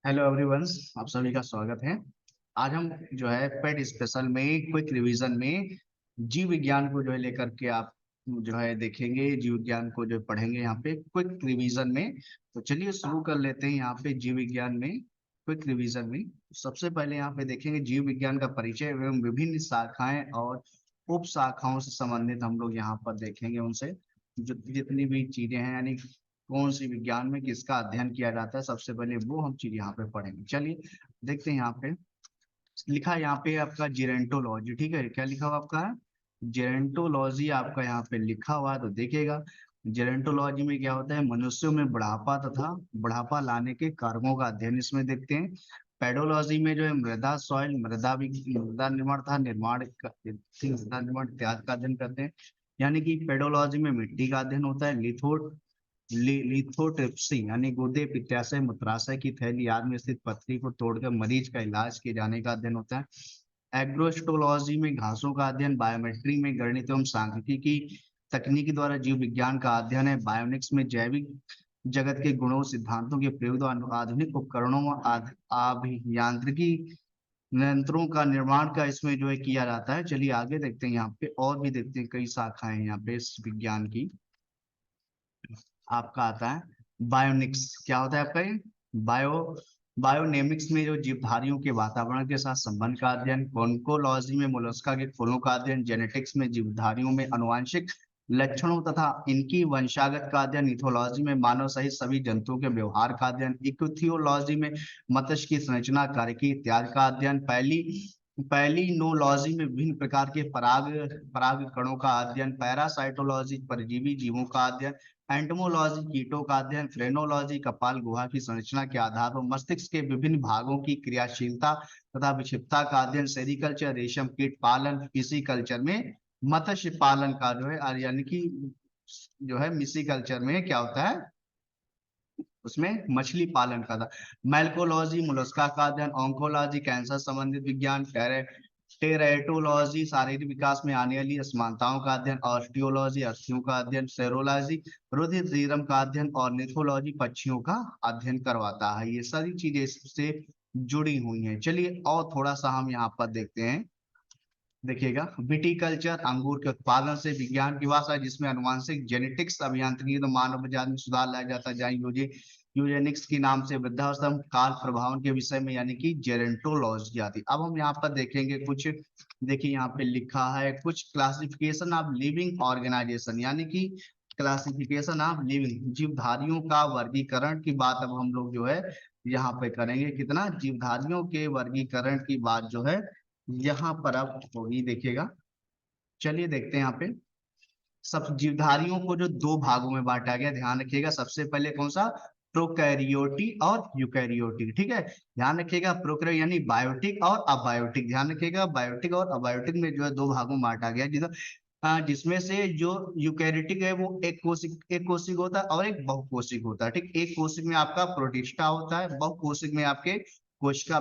Hello everyone. आप सभी का स्वागत है। आज हम जो है पेट स्पेशल में क्विक रिवीजन में जीव विज्ञान को जो है लेकर के आप जो है देखेंगे। जीव विज्ञान को जो पढ़ेंगे यहाँ पे क्विक रिवीजन में। तो चलिए शुरू कर लेते हैं यहाँ पे जीव विज्ञान में क्विक रिवीजन में। सबसे पहले यहाँ पे देखेंगे जीव विज्ञान का परिचय एवं विभिन्न शाखाएं और उप शाखाओं से संबंधित हम लोग यहाँ पर देखेंगे उनसे जो जितनी भी चीजें हैं, यानी कौन सी विज्ञान में किसका अध्ययन किया जाता है, सबसे पहले वो हम चीज यहाँ पे पढ़ेंगे। चलिए देखते हैं। यहाँ पे लिखा है यहाँ पे आपका जेरेंटोलॉजी। ठीक है, क्या लिखा हुआ आपका है? जेरेंटोलॉजी आपका यहाँ पे लिखा हुआ है, तो देखिएगा जेरेंटोलॉजी में क्या होता है। मनुष्यों में बुढ़ापा तथा बुढ़ापा लाने के कारकों का अध्ययन इसमें देखते हैं। पेडोलॉजी में जो है मृदा सॉइल मृदा निर्माण था मृदा निर्माण इत्यादि का अध्ययन करते हैं। यानी कि पेडोलॉजी में मिट्टी का अध्ययन होता है। लिथोट्रिप्सी यानी गुर्दे पित्ताशय मूत्राशय की थैली आदि में स्थित पथरी को तोड़कर मरीज का इलाज किए जाने का अध्ययन होता है। एग्रोस्टोलॉजी में घासों का अध्ययन। बायोमेट्री में गणित एवं सांख्यिकी की तकनीकी द्वारा जीव विज्ञान का अध्ययन है। बायोनिक्स में जैविक जगत के गुणों सिद्धांतों के प्रयोग द्वारा आधुनिक उपकरणों व अभियांत्रिकी नियंत्रणों का निर्माण का इसमें जो है किया जाता है। चलिए आगे देखते हैं। यहाँ पे और भी देखते हैं, कई शाखाएं हैं यहाँ पे इस विज्ञान की। आपका आता है बायोनिक्स। क्या होता है आपका ये? बायो बायोनेमिक्स में जो जीवधारियों के वातावरण के साथ संबंध का अध्ययन। कोन्कोलॉजी में मोलस्का के फूलों का अध्ययन। जेनेटिक्स में जीवधारियों में आनुवांशिक लक्षणों तथा इनकी वंशागत का अध्ययन। इथोलॉजी में मानव सहित सभी जंतुओं के व्यवहार का अध्ययन। इक्थियोलॉजी में मत्स्य की संरचना कार्यकी इत्यादि का अध्ययन। पैलिनोलॉजी में विभिन्न प्रकार के पराग कणों का अध्ययन। पैरासाइटोलॉजी परजीवी जीवों का अध्ययन। एंटोमोलॉजी कीटों का अध्ययन। फ्रेनोलॉजी कपाल गुहा की संरचना के आधार पर मस्तिष्क के विभिन्न भागों की क्रियाशीलता तथा विक्षिप्तता का अध्ययन। सेरिकल्चर रेशम कीट पालन। फिशिकल्चर में मत्स्य पालन का जो है, यानी कि जो है मिसिकल्चर में क्या होता है, उसमें मछली पालन का था। मैल्कोलॉजी मोलस्का का अध्ययन। ऑन्कोलॉजी कैंसर संबंधित विज्ञान। टेरेटोलॉजी शारीरिक विकास में आने वाली असमानताओं का अध्ययन। ऑस्टियोलॉजी अस्थियों का अध्ययन। सेरोलॉजी रुधिर सीरम का अध्ययन। और निथोलॉजी पक्षियों का अध्ययन करवाता है। ये सारी चीजें इससे जुड़ी हुई हैं। चलिए और थोड़ा सा हम यहाँ पर देखते हैं। देखिएगा विटिकल्चर अंगूर के उत्पादन से विज्ञान की भाषा है, जिसमें अनुवांशिक जेनेटिक्स अभियांत्रिकी तो मानव जाति में सुधार लाया जाता है। जहाँ यूजेनिक्स के नाम से वृद्धावस्था काल प्रभावन के विषय में यानी कि जेरेंटोलॉजी आती। अब हम यहाँ पर देखेंगे कुछ। देखिए यहाँ पे लिखा है कुछ क्लासिफिकेशन ऑफ लिविंग ऑर्गेनाइजेशन, यानी कि क्लासिफिकेशन ऑफ लिविंग जीवधारियों का वर्गीकरण की बात अब हम लोग जो है यहाँ पे करेंगे। कितना जीवधारियों के वर्गीकरण की बात जो है यहाँ पर अब होगी। देखिएगा चलिए देखते हैं यहाँ पे। सब जीवधारियों को जो दो भागों में बांटा गया, ध्यान रखिएगा। सबसे पहले कौन सा? प्रोकैरियोटी और यूकैरियोटिक। ठीक है, ध्यान रखिएगा। प्रोकैरियोट यानी बायोटिक और अबायोटिक। ध्यान रखिएगा बायोटिक और अबायोटिक में जो है दो भागों में बांटा गया, जिसमें से जो यूकैरियोटिक है वो एक कोशिक होता है और एक बहुकोशिक होता है। ठीक, एक कोशिक में आपका प्रोटिस्टा होता है, बहुकोशिक में आपके कोशिका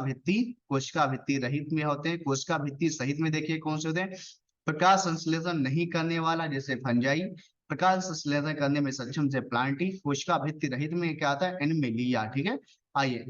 भित्ति रहित में होते हैं। कोशिका भित्ति सहित में देखिए कौन से होते हैं? प्रकाश संश्लेषण नहीं करने वाला जैसे फंजाई। प्रकाश संश्लेषण करने में सक्षम जैसे प्लांटी। कोशिका भित्ति रहित में क्या आता है? एनिमेलिया। ठीक है, आइए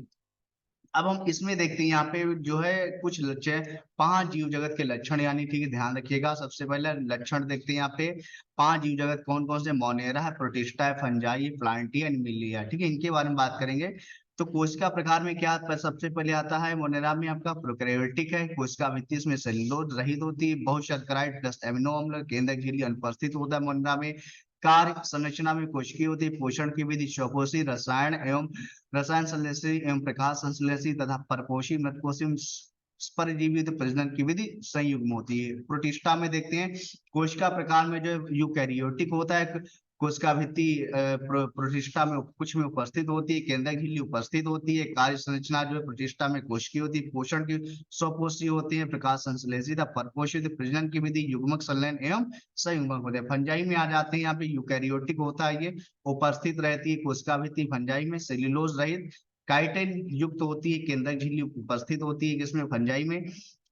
अब हम इसमें देखते हैं। यहाँ पे जो है कुछ लक्षण, पांच जीव जगत के लक्षण, यानी ठीक है ध्यान रखिएगा। सबसे पहले लक्षण देखते हैं यहाँ पे। पांच जीव जगत कौन कौन से? मोनेरा है, प्रोटिस्टा है, फंजाई, प्लांटी, एनिमेलिया। ठीक है, इनके बारे में बात करेंगे। तो कोशिका प्रकार में क्या सबसे पहले आता है? मोनेरा में आपका प्रोकैरियोटिक है। कोशिका भित्ति इसमें सेलुलोज रहित होती है। बहुशर्कराइड प्लस एमिनो अम्ल केंद्रक झिल्ली अनुपस्थित होता है मोनेरा में। कार्य संरचना में कोशिकीय होती है। पोषण की विधि स्वकोषी रसायन संश्लेषी एवं प्रकाश संश्लेषी तथा परपोषी मृतकोषी परजीवी प्रजनन की विधि संयुग्म होती है। प्रोटिस्टा में देखते हैं कोशिका प्रकार में जो यूकैरियोटिक होता है। कोशिका भित्ति प्रोटिस्टा में कुछ में उपस्थित होती है। केंद्रक झिल्ली उपस्थित होती है। कार्य संरचना जो है प्रोटिस्टा में कोशिकीय होती है। पोषण की स्वकोषीय होती है। प्रकाश संश्लेषित परपोषित प्रजनन की विधि युग्मक संलयन एवं संयुग्मक होते हैं। फंजाई में आ जाते हैं। यहाँ पे यूकैरियोटिक होता है, ये उपस्थित रहती है कोशिका भित्ति फंजाई में, सेल्यूलोज रहित काइटिन युक्त होती है। केंद्रक झिल्ली उपस्थित होती है किसमें? फंजाई में।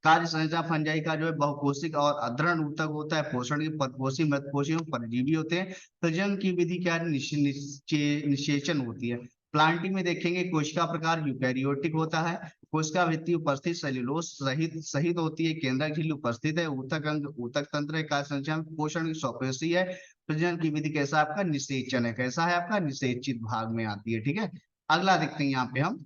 कार्य संरचना फंजाई का जो है बहुकोशिक और अधरण ऊतक होता है। पोषण की पदकोशी मृतकोशी परजीवी होते हैं। प्रजनन की विधि क्या है? निषेचन होती है। प्लांटी में देखेंगे कोशिका प्रकार यूकैरियोटिक होता है। कोशिका भित्ति उपस्थित सेल्यूलोज सहित सहित होती है। केंद्रक झिल्ली उपस्थित है। ऊतक अंग ऊतक तंत्र है। कार्य संरचना में पोषण की स्वपेशी है। प्रजनन की विधि कैसा है आपका निषेचन है। कैसा है आपका निषेचित भाग में आती है। ठीक है, अगला देखते हैं यहाँ पे हम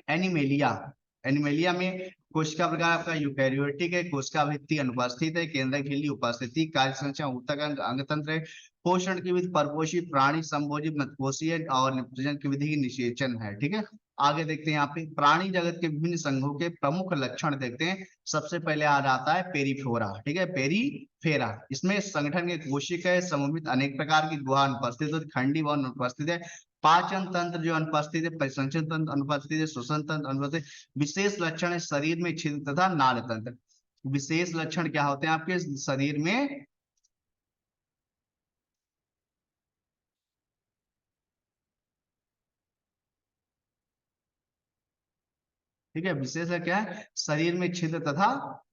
एनिमेलिया। एनिमेलिया में कोशिका प्रकार आपका यूकैरियोटिक है। कोशिका भित्ति अनुपस्थित है। केंद्रक झिल्ली उपस्थिति। कार्य संरचना ऊतक अंग अंग तंत्र है। पोषण की विधि परपोषी प्राणी संभोजी मतपोषी है और प्रजनन की विधि निषेचन है। ठीक है, आगे देखते हैं यहाँ पे प्राणी जगत के विभिन्न संघों के प्रमुख लक्षण देखते हैं। सबसे पहले आ जाता है पेरीफोरा। ठीक है, पेरीफेरा, इसमें संगठन के कोशिका समूहित अनेक प्रकार की गुहा अनुपस्थित है। खंडी वन अनुपस्थित है। पाचन तंत्र जो अनुपस्थित है। परिसंचन तंत्र अनुपस्थित है। श्वसन तंत्र अनुपस्थित। विशेष लक्षण है शरीर में छिद्र तथा नाड़ तंत्र। विशेष लक्षण क्या होते हैं आपके शरीर में? ठीक है, विशेष है क्या है शरीर में छिद्र तथा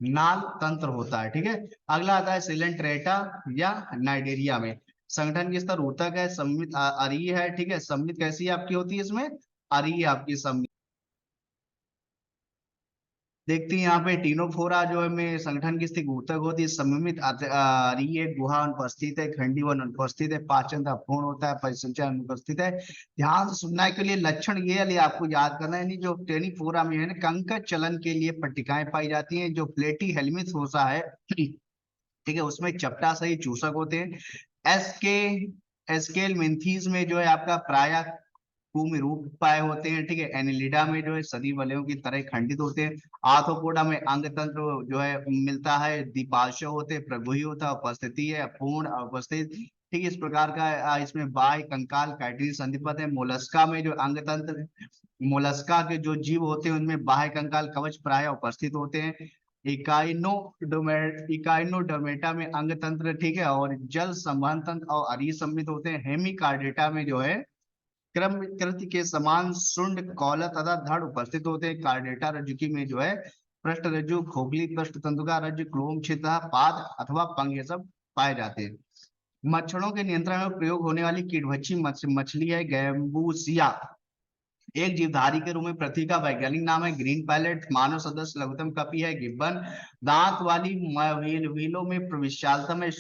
नाल तंत्र होता है। ठीक है, अगला आता है सिलेंट्रेटा या नाइडेरिया में संगठन के स्तर ऊतक है। सम्मित अरीय है। ठीक है, सम्मित कैसी आपकी होती है इसमें? अरीय आपकी सम्मित। देखते हैं यहाँ पे टीनोफोरा जो है में संगठन की स्थिति ऊतक होती है। सममित अरीय गुहा अनुपस्थित है। खंडी वन अनुपस्थित है। पाचन अपूर्ण होता है। परिसंचरण अनुपस्थित है। ध्यान से सुनना है के लिए लक्षण ये वाले आपको याद करना है। नहीं जो टेनिफोरा में है ना कंकड़ चलन के लिए पट्टिकाएं पाई जाती हैं। जो प्लेटी हेलमिथ फोसा है ठीक है उसमें चपटा सही चूसक होते हैं। एसके एस्केल मेंथीज में जो है आपका प्राय रूप पाए होते हैं। ठीक है, एनिलिडा में जो है सदी वलयों की तरह खंडित होते हैं। आर्थोपोडा में अंग तंत्र जो है मिलता है। द्विपार्श्व होते हैं। प्रगुही होता है। उपस्थिति है पूर्ण उपस्थित। ठीक है, इस प्रकार का इसमें बाय कंकाल काइटिन संधिपत है। मोलस्का में जो अंग तंत्र मोलस्का के जो जीव होते हैं उनमें बाह्य कंकाल कवच प्राय उपस्थित होते हैं। इकाइनोडर्मेटा में अंग तंत्र ठीक है और जल संवहन तंत्र और अरीय सम्मित होते हैं। हेमिकार्डेटा में जो है क्रम कृति के समान सुंड कौल तथा धड़ उपस्थित होते हैं। कार्डेटा रज्जुकी में जो है पृष्ठ रज्जु खोखली पृष्ठ तंतुका रज्जु क्लोम छिद्र पाद अथवा पंख ये सब पाए जाते हैं। मच्छरों के नियंत्रण में प्रयोग होने वाली कीटभक्षी मछली है गैम्बूसिया। एक जीवधारी के रूप में पृथ्वी का वैज्ञानिक नाम है ग्रीन पैलेट। मानव सदस्य लघुत्तम कपी है गिब्बन। दांत वाली व्हीलों में विशालतम है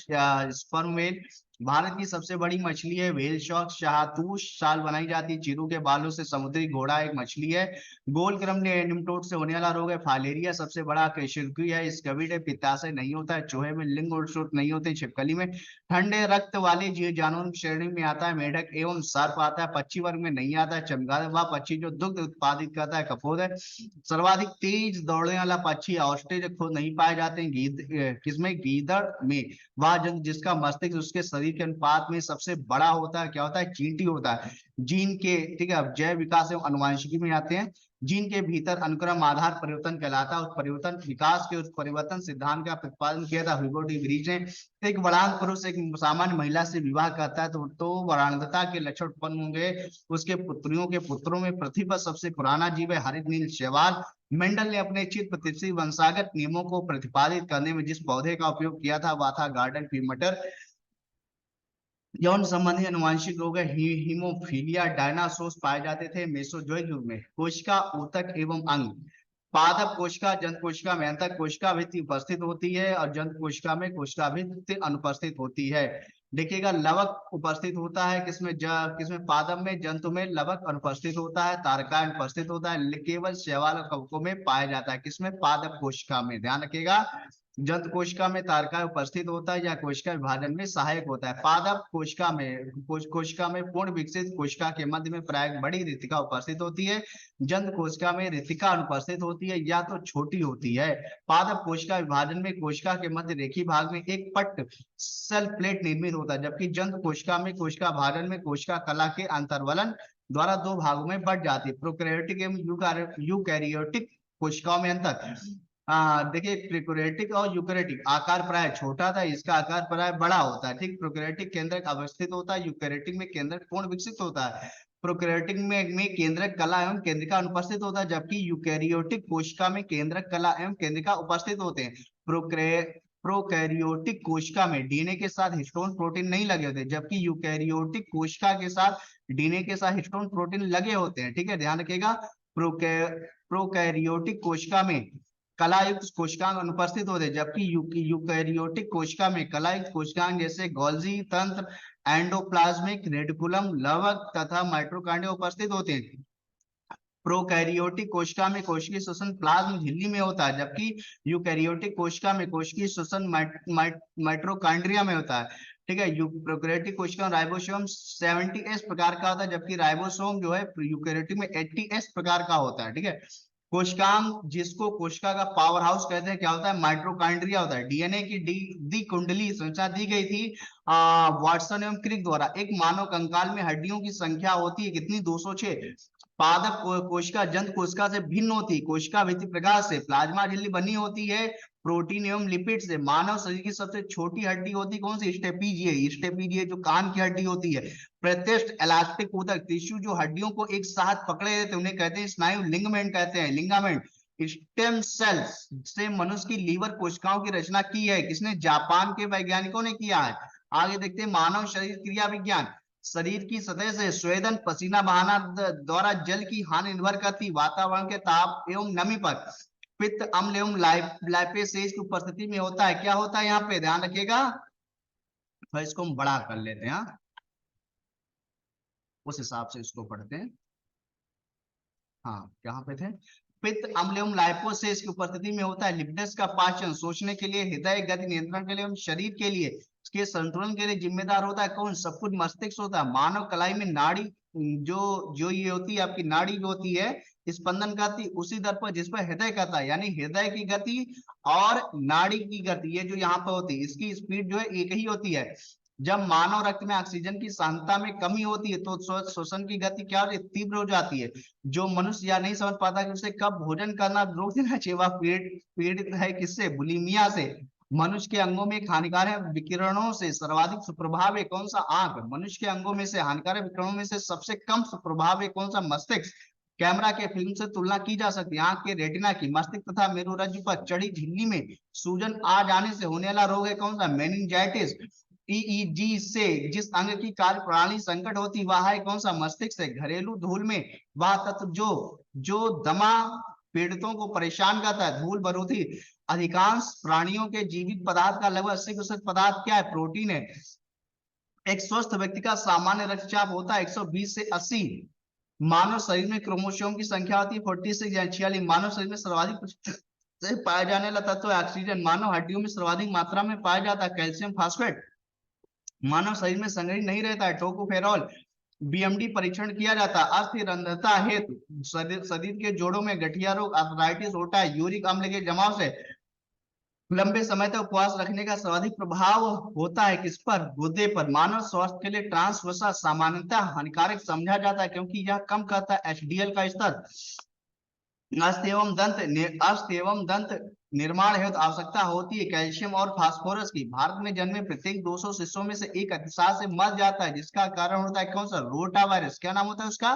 स्पर्म व्हेल। भारत की सबसे बड़ी मछली है व्हेल शॉर्क। शाहतूश शाल बनाई जाती है चीरू के बालों से। समुद्री घोड़ा एक मछली है। गोल क्रम निम्टोड से होने वाला रोग है फाइलेरिया। सबसे बड़ा कशेरुकी है। स्कविड है। पित्ताशय नहीं होता है। चूहे में लिंग और शोथ नहीं होते। छिपकली में ठंडे रक्त वाले जीव जानवरों की श्रेणी में आता है। मेढक एवं सर्प आता है। पक्षी वर्ग में नहीं आता है। चमगादड़ वह पक्षी जो दुग्ध उत्पादित करता है कपोत है। सर्वाधिक तेज दौड़ने वाला पक्षी ऑस्ट्रिच खुद नहीं पाए जाते हैं। किसमें? गीदड़ में। वह जंतु जिसका मस्तिष्क उसके शरीर के अनुपात में सबसे बड़ा होता है क्या होता है? चींटी होता है। जीन के ठीक है अब जैव विकास एवं अनुवांशिकी में आते हैं। जीन के भीतर अनुक्रम आधार परिवर्तन कहलाता है। उस परिवर्तन विकास के उस परिवर्तन सिद्धांत का प्रतिपादन किया था ह्यूगो डी व्रीज ने। एक वरांग पुरुष एक सामान्य महिला से विवाह करता है तो वरांगता के लक्षण उत्पन्न होंगे। उसके पुत्रियों के पुत्रों में पृथ्वी पर सबसे पुराना जीव है हरित नील शैवाल। मेंडल ने अपने चित्र प्रतिष्ठित वंशागत नियमों को प्रतिपादित करने में जिस पौधे का उपयोग किया था वह था गार्डन फी मटर। यौन संबंधी अनुवांशिक रोग है हीमोफीलिया। डायनासोर पाए जाते थे मेसोजोइक युग में। कोशिका ऊतक एवं अंग पादप कोशिका जंत कोशिका में अंतक कोशिका भित्ति उपस्थित होती है और जंत कोशिका में कोशिका भित्ति अनुपस्थित होती है। देखिएगा लवक उपस्थित होता है किसमें पादप में। जंतु में लवक अनुपस्थित होता है। तारका अनुपस्थित होता है। केवल शैवाल और कवकों में पाया जाता है। किसमें? पादप कोशिका में। ध्यान रखिएगा जंत कोशिका में तारका उपस्थित होता है या कोशिका विभाजन में सहायक होता है। पादप कोशिका में कोशिका में पूर्ण विकसित कोशिका के मध्य में प्राय बड़ी रितिका उपस्थित होती है। जंत कोशिका में रितिका अनुपस्थित होती है या तो छोटी होती है। पादप कोशिका विभाजन में कोशिका के मध्य रेखी भाग में एक पट्ट सेल प्लेट निर्मित होता है जबकि जंत कोशिका में कोशिका विभाजन में कोशिका कला के अंतर्वलन द्वारा दो भागों में बढ़ जाती है। प्रोकैरियोटिक एवं यूकैरियोटिक कोशिकाओं में अंतर देखिए प्रोकैरियोटिक और यूकैरियोटिक आकार प्राय छोटा था। इसका आकार प्राय बड़ा होता है। ठीक, प्रोकैरियोटिक केंद्रक अवस्थित होता है। यूकैरियोटिक में केंद्रक पूर्ण विकसित होता है। प्रोकैरियोटिक में केंद्रक कला एवं केंद्रिका अनुपस्थित होता है जबकि यूकैरियोटिक कोशिका में केंद्रक कला एवं केंद्रिका उपस्थित होते हैं। प्रोकैरियोटिक कोशिका में डीएनए के साथ हिस्टोन प्रोटीन नहीं लगे होते, जबकि यूकैरियोटिक कोशिका के साथ डीएनए के साथ हिस्टोन प्रोटीन लगे होते हैं। ठीक है, ध्यान रखिएगा। प्रोकैरियोटिक कोशिका में कलायुक्त कोशिकांग अनुपस्थित होते हैं, जबकि यूकैरियोटिक कोशिका में कलायुक्त कोशिकांग जैसे गोल्जी तंत्र, एंडोप्लाज्मिक रेटिकुलम, लवक तथा माइटोकॉन्ड्रिया उपस्थित होते हैं। प्रोकैरियोटिक कोशिका में कोशिकीय श्वसन प्लाज्म झिल्ली में होता है, जबकि यूकैरियोटिक कोशिका में कोशिकीय श्वसन माइटोकॉन्ड्रिया में होता है। ठीक है, प्रोकैरियोटिक कोशिका राइबोसोम 70S प्रकार का होता है, जबकि राइबोसोम जो है यूकैरियोटिक में 80S प्रकार का होता है। ठीक है, कोशिकांग जिसको कोशिका का पावर हाउस कहते हैं क्या होता है, माइटोकॉन्ड्रिया होता है। डीएनए की दी कुंडली संरचना दी गई थी वाटसन एवं क्रिक द्वारा। एक मानव कंकाल में हड्डियों की संख्या होती है कितनी, 206। पादप कोशिका जंत कोशिका से भिन्न होती है, कोशिका भित्ति प्रकाश से, प्लाज्मा झिल्ली बनी होती है प्रोटीन एवं लिपिड से। मानव शरीर की सबसे छोटी हड्डी होती कौन सी, स्टेपीजिए। स्टेपीजिए जो कान की हड्डी होती है। प्रत्यक्ष इलास्टिक ऊतक टिश्यू जो हड्डियों को एक साथ पकड़े रहते हैं उन्हें कहते हैं स्नायु, लिंगामेंट कहते हैं, लिंगामेंट। स्टेम सेल्स से मनुष्य की लीवर कोशिकाओं की रचना की है किसने, जापान के वैज्ञानिकों ने किया है। आगे देखते हैं मानव शरीर क्रिया विज्ञान। शरीर की सतह से स्वेदन पसीना बहाना द्वारा जल की हानि निर्भर करती वातावरण के ताप एवं नमी पर। पित्त अम्ल एवं लाइपेसेज की उपस्थिति में होता है। क्या होता है यहाँ पे, ध्यान रखिएगा। तो इसको हम बड़ा कर लेते हैं, उस हिसाब से इसको पढ़ते हैं। हाँ, कहाँ पे थे, पित्त अम्ल एवं लाइपोसेज की उपस्थिति में होता है। लिपिड्स का पाचन, सोचने के लिए, हृदय गति नियंत्रण के लिए एवं शरीर के लिए इसके संतुलन के लिए जिम्मेदार होता है कौन, सब कुछ मस्तिष्क होता है। मानव कलाई में नाड़ी जो जो ये होती है आपकी नाड़ी जो होती है स्पंदन करती उसी दर पर जिस पर हृदय करता है, यानी हृदय की गति और नाड़ी की गति ये जो यहाँ पर होती है इसकी स्पीड जो है एक ही होती है। जब मानव रक्त में ऑक्सीजन की सांद्रता में कमी होती है तो श्वसन की गति क्या होती है, तीव्र हो जाती है। जो मनुष्य या नहीं समझ पाता कि उसे कब भोजन करना रोक देना चाहिए, वह पीड़ित है किससे, बुलिमिया से। मनुष्य के अंगों में हानिकारक विकिरणों से सर्वाधिक सुप्रभाव है कौन सा, आंख। मनुष्य के अंगों में से हानिकारक विकिरणों में से सबसे कम सुप्रभाव है कौन सा, मस्तिष्क। कैमरा के फिल्म से तुलना की जा सकती है आंख के रेटिना की। मस्तिष्क तथा मेरुरज्जु पर चढ़ी झिल्ली में सूजन आ जाने से होने वाला रोग है कौन सा, मेनिंजाइटिस। ईईजी से जिस अंग की कार्य प्रणाली संकट होती वह है कौन सा, मस्तिष्क से। घरेलू धूल में वह तत्व जो दमा पीड़ितों को परेशान करता है, धूल बरूथी। अधिकांश प्राणियों के जीवित पदार्थ का लगभग 80% पदार्थ क्या है, प्रोटीन है। एक स्वस्थ व्यक्ति का सामान्य रक्तचाप होता है 120 से 80। मानव शरीर में क्रोमोसोम की संख्या होती है 46 या 46। मानव शरीर में सर्वाधिक से पाया जाने वाला तत्व है ऑक्सीजन। मानव हड्डियों में सर्वाधिक मात्रा में पाया जाता है कैल्शियम फास्फेट। मानव शरीर में संग्रहित नहीं रहता है टोकोफेरॉल। बीएमडी परीक्षण किया जाता है अस्थिरंध्रता हेतु। शरीर के जोड़ों में गठिया रोग, आर्थराइटिस होता है यूरिक अम्ल के जमाव से। लंबे समय तक उपवास रखने का सर्वाधिक प्रभाव होता है किस पर, गुर्दे पर। मानव स्वास्थ्य के लिए ट्रांस वसा सामान्यतः हानिकारक समझा जाता है क्योंकि यह कम करता है एचडीएल का स्तर। अस्थि एवं दंत निर्माण हेतु आवश्यकता होती है कैल्शियम और फास्फोरस की। भारत में जन्मे प्रत्येक 200 शिशुओं में से एक अतिसार से मर जाता है जिसका कारण होता है कौन सा, रोटा वायरस। क्या नाम होता है उसका,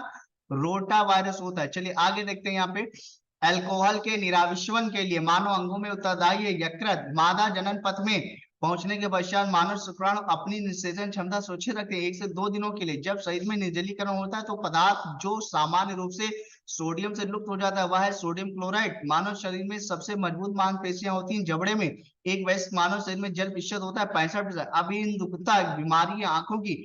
रोटा वायरस होता है। चलिए आगे देखते हैं यहाँ पे। अल्कोहल के निराविष्वन के लिए मानव अंगों में उत्तरदायी है यकृत। मादा जनन पथ में पहुंचने के पश्चात मानव शुक्राणु अपनी निषेचन क्षमता सुरक्षित रखते हैं 1 से 2 दिनों के लिए। जब शरीर में निर्जलीकरण होता है तो पदार्थ जो सामान्य रूप से सोडियम से लुप्त हो जाता है वह है सोडियम क्लोराइड। मानव शरीर में सबसे मजबूत मांसपेशियां होती हैं जबड़े में। एक वयस्क मानव शरीर में जल प्रतिशत होता है 65%। अभी इन दुखता बीमारी आंखों की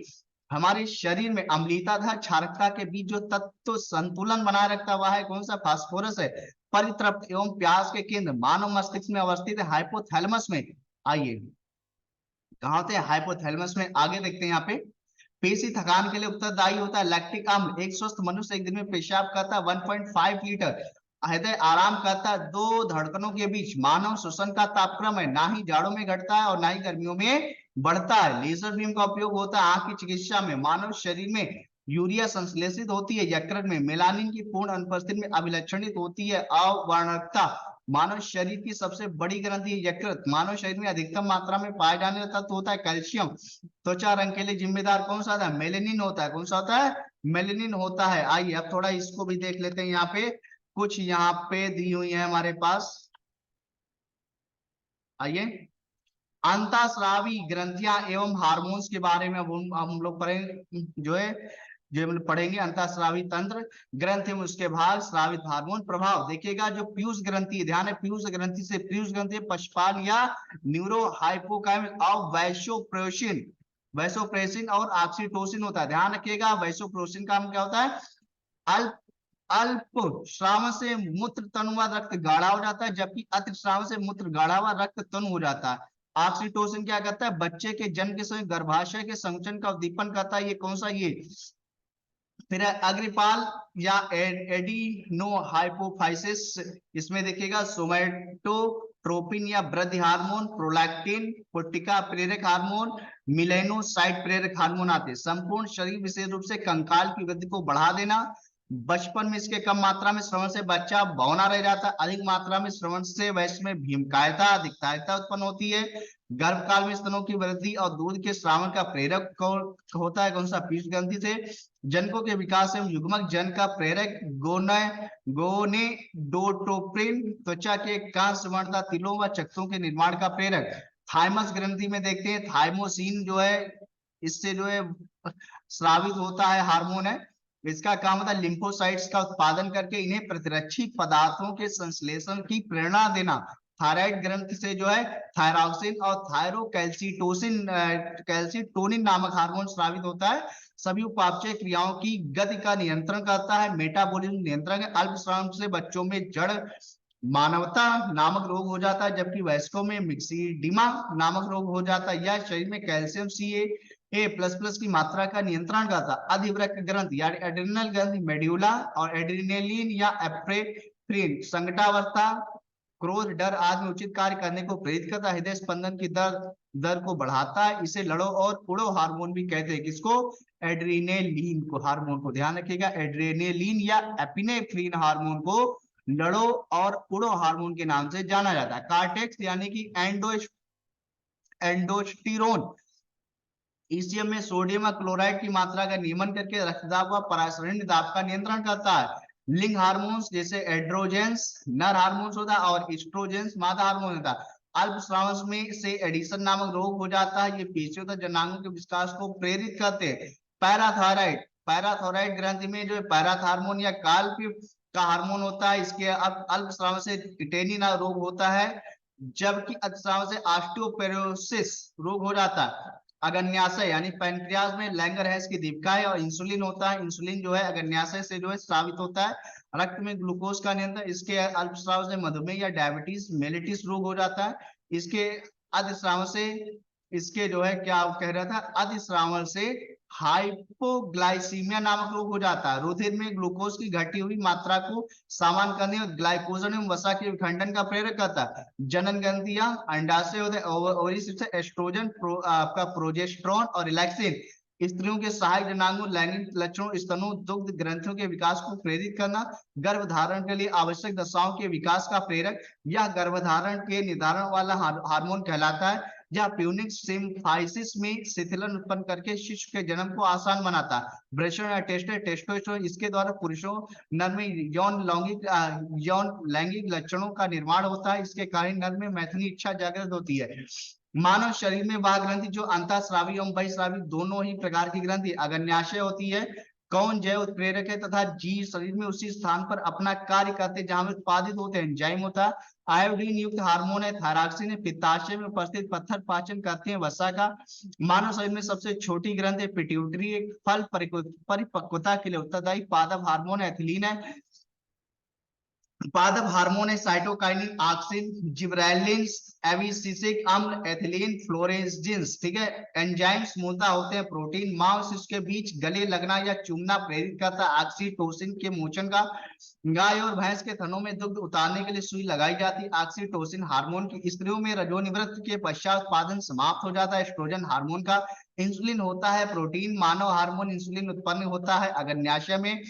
हमारे शरीर में अम्लीयता तथा क्षारकता के बीच जो तत्व संतुलन बनाए रखता वह है कौन सा, फास्फोरस है। परितृप्त एवं प्यास के केंद्र मानव मस्तिष्क में अवस्थित है हाइपोथैलेमस में। आइए कहा होते हैं, हाइपोथैलेमस में। आगे देखते हैं यहाँ पे। पेशी थकान के लिए उत्तरदायी होता है लैक्टिक अम्ल। एक स्वस्थ मनुष्य एक दिन में पेशाब करता है 1.5 लीटर। हृदय आराम करता है 2 धड़कनों के बीच। मानव श्वसन का तापक्रम है ना ही जाड़ों में घटता है और ना ही गर्मियों में बढ़ता है। लेजर बीम का उपयोग होता है आंख की चिकित्सा में। मानव शरीर में यूरिया संश्लेषित होती है यकृत में। मेलानिन की पूर्ण अनुपस्थिति में अभिलक्षणित होती है अवर्णकता। मानव शरीर की सबसे बड़ी ग्रंथि है यकृत। मानव शरीर में अधिकतम मात्रा में पाए जाने वाला तत्व होता है कैल्शियम। त्वचा रंग के लिए जिम्मेदार कौन सा होता है, मेलेनिन होता है। कौन सा होता है, मेलेनिन होता है। आइए अब थोड़ा इसको भी देख लेते हैं। यहाँ पे कुछ यहाँ पे दी हुई है हमारे पास, आइए अंतःस्रावी ग्रंथियां एवं हार्मोन्स के बारे में अब हम लोग पढ़ेंगे, जो हम लोग पढ़ेंगे अंतःस्रावी तंत्र, ग्रंथि में उसके भाग, स्रावित हार्मोन प्रभाव। देखिएगा जो पीयूष ग्रंथि है, ध्यान है, पीयूष ग्रंथि से, पीयूष ग्रंथि पशुपाल या न्यूरो हाइपोकाइमिक और वैसोप्रेसिन, वैसोप्रेसिन और ऑक्सीटोसिन होता है। ध्यान रखिएगा वैसोप्रेसिन का क्या होता है, अल्प अल्प श्राव से मूत्र तनु हुआ रक्त गाढ़ा हो जाता है, जबकि अति श्राव से मूत्र गाढ़ा हुआ रक्त तनु हो जाता है। ऑक्सीटोसिन क्या करता है, बच्चे के जन्म के समय गर्भाशय के संकुचन का उद्दीपन करता है। ये कौन सा, ये फिर अग्रिपाल या एडिनो हाइपोफाइसिस, इसमें देखिएगा सोमैटोट्रोपिन या वृद्धि हार्मोन, प्रोलैक्टिन, कोर्टिका प्रेरक हार्मोन, मिलेनोसाइट प्रेरक हार्मोन आते हैं। संपूर्ण शरीर विशेष रूप से कंकाल की वृद्धि को बढ़ा देना। बचपन में इसके कम मात्रा में श्रवण से बच्चा बौना रह जाता है, अधिक मात्रा में श्रवण से वैश्य में भीमकायता अधिकता उत्पन्न होती है। गर्भकाल में स्तनों की वृद्धि और दूध के श्रावण का प्रेरक होता है, कौन सा, पीयूष ग्रंथि से। जनकों के विकास एवं युग्मक जन का प्रेरक गोनेडोट्रोपिन, त्वचा के कांस्य वर्णता तिलों व चकत्तों के निर्माण का प्रेरक। थाइमस ग्रंथि में देखते हैं थाइमोसिन जो है, इससे जो है स्रावित होता है हार्मोन है। इसका काम होता है लिम्फोसाइट्स का उत्पादन करके इन्हें प्रतिरक्षी पदार्थों के संश्लेषण की प्रेरणा देना। थायराइड ग्रंथि से जो है थायरॉक्सिन और थायरोकैल्सिटोसिन कैल्सिटोनिन नामक हार्मोन स्रावित होता है। सभी उपापचय क्रियाओं की गति का नियंत्रण करता है। मेटाबॉलिज्म नियंत्रण है। अल्पश्राव से बच्चों में जड़ मानवता नामक रोग हो जाता है, जबकि वयस्कों में मिक्सीडिमा नामक रोग हो जाता है। यह शरीर में कैल्शियम CA+ की मात्रा का नियंत्रण करता है। अधिवृक्क ग्रंथि यानी एड्रिनल ग्रंथि मेड्यूला और एड्रिनेलिन या एप्रेफ्रिन संकटावस्था, क्रोध, डर आदि में उचित कार्य करने को प्रेरित करता है। हृदय स्पंदन की दर को बढ़ाता है। इसे लड़ो और उड़ो हार्मोन भी कहते हैं। किसको, एड्रिनेलिन को, हार्मोन को ध्यान रखिएगा, एड्रिनेलिन या एपिनेफ्रिन हार्मोन को लड़ो और उड़ो हार्मोन के नाम से जाना जाता है। कार्टेक्स यानी कि एंडोस्टिरोन ईसीएम में सोडियम क्लोराइड की मात्रा का नियमन करके रक्तदाब व पराशरणीय दाब का नियंत्रण करता है। लिंग हार्मोन्स जैसे एड्रोजेंस नर हार्मोन्स होता है और एस्ट्रोजेंस मादा हार्मोन होता है। अल्पश्रावस में से एडिशन नामक रोग हो जाता है। ये पेशियों तथा जनांगों के विकास को प्रेरित करते हैं। पैराथायराइड, पैराथायराइड ग्रंथि में जो पैराथ हार्मोन या काल्प का हार्मोन होता है। इसके अल्पश्राव से टिटेनिन रोग होता है, जबकि अतिस्राव से ऑस्टियोपोरोसिस रोग हो जाता है। अग्न्याशय यानी पैनक्रियाज में लैंगरहैंस की दीपिकाएं और इंसुलिन होता है। इंसुलिन जो है अग्न्याशय से जो है स्रावित होता है। रक्त में ग्लूकोज का नियंत्रण, इसके अल्पस्राव से मधुमेह या डायबिटीज मेलिटिस रोग हो जाता है। इसके अधिस्राव से, इसके जो है क्या कह रहा था, अधिस्रावण से हाइपोग्लाइसीमिया नामक रोग हो जाता है। रुधिर में ग्लूकोज की घटी हुई मात्रा को सामान्य करने और ग्लाइकोजन एवं वसा के विखंडन का प्रेरक करता है। जनन ग्रंथियां अंडाशय होते हैं, ओवरी से एस्ट्रोजन आपका प्रोजेस्टेरोन और रिलैक्सिन स्त्रियों के सहायक जनांगों, लैंगिक लक्षणों, स्तनों, दुग्ध ग्रंथियों के विकास को प्रेरित करना। गर्भधारण के लिए आवश्यक दशाओं के विकास का प्रेरक। यह गर्भधारण के निर्धारण वाला हार्मोन कहलाता है। यह प्यूनिक सिम्फाइसिस में शिथिलन उत्पन्न करके शिशु के जन्म को आसान बनाता है। ब्रेशन टेस्टोस्टेरोन, इसके द्वारा पुरुषों नर में यौन लैंगिक लक्षणों का निर्माण होता है। इसके कारण नर में मैथुनी इच्छा जागृत होती है। मानव शरीर में वह ग्रंथि जो अंतःस्रावी एवं बहिस्रावी दोनों ही प्रकार की ग्रंथि अग्न्याशय होती है, कौन जैव उत्प्रेरक है तथा जीव शरीर में उसी स्थान पर अपना कार्य करते जहां उत्पादित होते हैं। एंजाइम होता है। आयोडीन युक्त हार्मोन है थायरॉक्सिन है। पित्ताशय में उपस्थित पत्थर पाचन करते हैं वसा का। मानव शरीर में सबसे छोटी ग्रंथि पिट्यूटरी, एक फल परिपक्वता के लिए उत्तरदायी पादप हार्मोन एथिलीन है। पादप हार्मोन है साइटोकाइनिन, ऑक्सिन, जिबरेलिन्स, एबिसिसिक अम्ल, एथिलीन, फ्लोरेजिन्स। ठीक है। एंजाइम्स मूलतः होते हैं प्रोटीन। मां और शिशु के बीच गले लगना या चूमना प्रेरित करता है ऑक्सीटोसिन के मोचन का। गाय और भैंस के थनों में दुग्ध उतारने के लिए सुई लगाई जाती है ऑक्सीटोसिन हार्मोन की। स्त्रियों में रजोनिवृत्ति के पश्चात उत्पादन समाप्त हो जाता है एस्ट्रोजन हार्मोन का। इंसुलिन होता है प्रोटीन। मानव हार्मोन इंसुलिन उत्पन्न होता है अग्न्याशय में।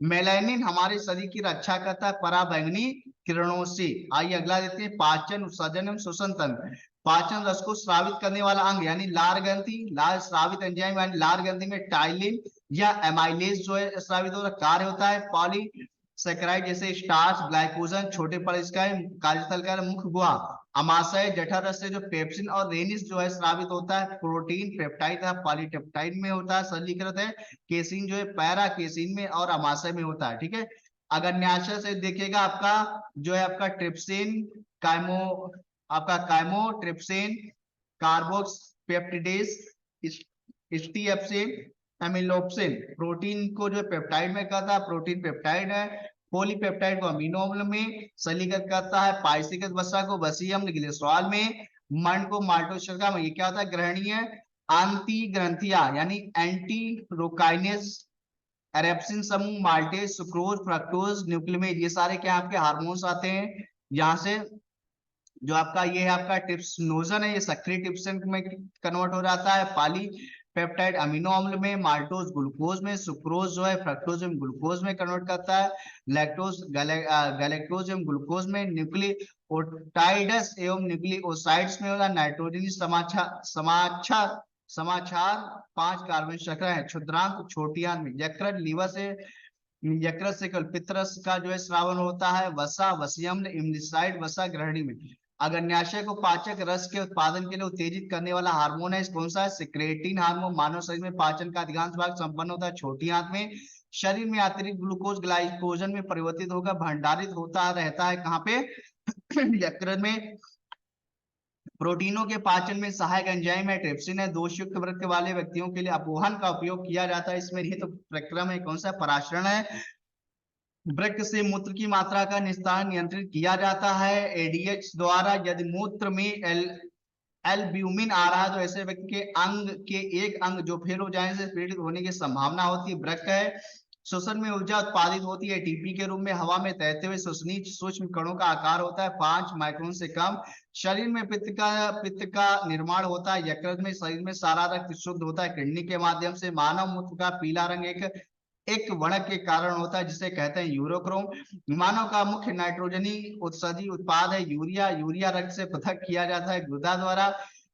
मेलानिन हमारे शरीर की रक्षा करता है पराबैंगनी किरणों से। आइए अगला देते हैं, पाचन, उत्सर्जन एवं श्वसन तंत्र। पाचन रस को स्रावित करने वाला अंग यानी लार ग्रंथि। लार स्रावित एंजाइम यानी लार ग्रंथि में टाइलिन या एमाइलेज जो है स्रावित होता कार्य होता है। पॉलीसेकेराइड जैसे स्टार्च, ग्लाइकोजन छोटे पर इसका कार्यस्थल का मुख्य गुहा। अमाशय जठर रस से जो पेप्सिन और रेनिस जो है स्रावित होता है। प्रोटीन पेप्टाइड तथा पॉलीपेप्टाइड में होता है सरलीकृत है। केसिन जो है पैरा केसिन में और अमाशय में होता है, ठीक है। अगर न्यायाशय से देखिएगा आपका जो है आपका ट्रिप्सिन, काइमो आपका काइमोट्रिप्सिन, कार्बोक्स पेप्टिडेस, स्टीएप्सिन, एमिलोप्सिन। प्रोटीन को जो पेप्टाइड में कहता है, प्रोटीन पेप्टाइड है। पॉलीपेप्टाइड को अमीनो अम्ल में सलीकृत करता है। पाइसिकस वसा को वसीय अम्ल ग्लिसरॉल में। मंड को माल्टोशर्करा में। ये क्या होता है? ग्रहणीय आंती ग्रंथिया यानी एंटी रोकाइनेस, एरेप्सिन समूह, माल्टेज, सुक्रोज, फ्रक्टोज, न्यूक्लिमेज, ये सारे क्या आपके हार्मोन्स आते हैं यहाँ से। जो आपका ये है आपका ट्रिप्सिनोजन है, ये सक्रिय ट्रिप्सिन में कन्वर्ट हो जाता है। पाली पेप्टाइड अमीनो अम्ल में, माल्टोज ग्लूकोज में, सुक्रोज जो है फ्रक्टोज में ग्लूकोज में कन्वर्ट करता है। लैक्टोज गैलेक्टोज एवं ग्लूकोज में, न्यूक्लियोटाइड्स एवं न्यूक्लियोसाइड्स में होगा। नाइट्रोजन समाचार समाचार 5 कार्बन शर्करा है। क्षुद्रांक छोटी आंत में, यकृत लीवर से, यकृत से केवल पित्तरस का जो है स्रावन होता है। वसा वसीयम्ल इम्लिसाइड वसा ग्रहणी में। अग्न्याशय को पाचक रस के उत्पादन के लिए उत्तेजित करने वाला हार्मोन है, कौन सा है? Secretin hormone. मानव शरीर में पाचन का अधिकांश भाग संपन्न होता है छोटी आंत में। शरीर में अतिरिक्त ग्लूकोज ग्लाइकोजन में परिवर्तित होकर भंडारित होता रहता है कहाँ पे? यकृत में। प्रोटीनों के पाचन में सहायक एंजाइम है ट्रिप्सिन है। दोषयुक्त वृक्क वाले व्यक्तियों के लिए अपोहन का उपयोग किया जाता है। इसमें निहित प्रक्रम है, कौन सा? पराशरण है। वृक्क से मूत्र की मात्रा का निस्तारण नियंत्रित किया जाता है एडीएच द्वारा। यदि मूत्र में एल्ब्यूमिन आ रहा है तो ऐसे व्यक्ति के अंग के एक अंग जो फेल हो जाने से पीड़ित होने की संभावना होती है। वृक्क है। श्वसन में ऊर्जा उत्पादित होती है एटीपी के रूप में। हवा में तैरते हुए श्वसनीय सूक्ष्म कणों का आकार होता है 5 माइक्रोन से कम। शरीर में पित्त का निर्माण होता है यकृत में। शरीर में सारा रक्त शुद्ध होता है किडनी के माध्यम से। मानव मूत्र का पीला रंग एक वर्णक के कारण होता है जिसे कहते हैं यूरोक्रोम। मानव का मुख्य नाइट्रोजनी उत्सर्जी उत्पाद है यूरिया। यूरिया रक्त से पृथक किया जाता है गुदा द्वारा।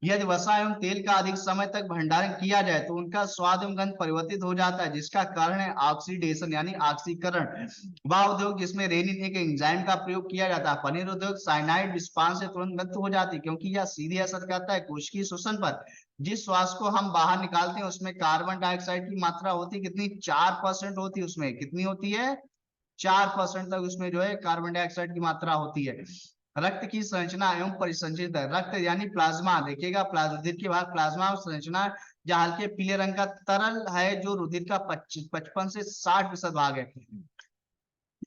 यदि वसा एवं तेल का अधिक समय तक भंडारण किया जाए तो उनका स्वाद एवं गंध परिवर्तित हो जाता है, जिसका कारण है ऑक्सीडेशन यानी ऑक्सीकरण। वह उद्योग जिसमें रेनिन एक एंजाइम का प्रयोग किया जाता है। पनीर उद्योग साइनाइड विस्पान से तुरंत गंध हो जाती है क्योंकि यह सीधे असर करता है कोशिकीय श्वसन पर। जिस श्वास को हम बाहर निकालते हैं उसमें कार्बन डाइऑक्साइड की मात्रा होती है कितनी? 4% होती है। उसमें कितनी होती है? 4% तक उसमें जो है कार्बन डाइऑक्साइड की मात्रा होती है। रक्त की संरचना एवं परिसंचित है। रक्त यानी प्लाज्मा, देखिएगा रुधिर के भाग प्लाज्मा और संरचना, जहाँ हल्के पीले रंग का तरल है जो रुधिर का 55 से 60% भाग है।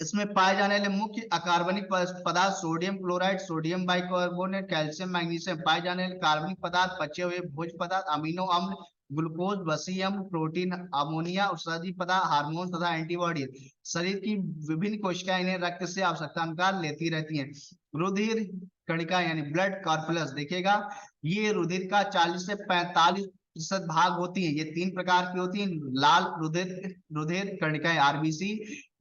इसमें पाए जाने वाले मुख्य अकार्बनिक पदार्थ sodium chloride, sodium bicarbonate, calcium, magnesium. पाए जाने वाले कार्बनिक पदार्थ पचे हुए भोज्य पदार्थ, अमीनो अम्ल, ग्लूकोज, वसीय अम्ल, प्रोटीन, अमोनिया, औषधि पदार्थ, हार्मोन तथा एंटीबॉडी। शरीर की विभिन्न कोशिकाएं इन्हें रक्त से आवश्यकता अनुसार लेती रहती हैं। रुधिर कणिका यानी ब्लड कॉर्पुलस, देखिएगा ये रुधिर का 40 से 45% भाग होती है। ये 3 प्रकार की होती हैं। लाल रुधिर कणिकाएं आरबीसी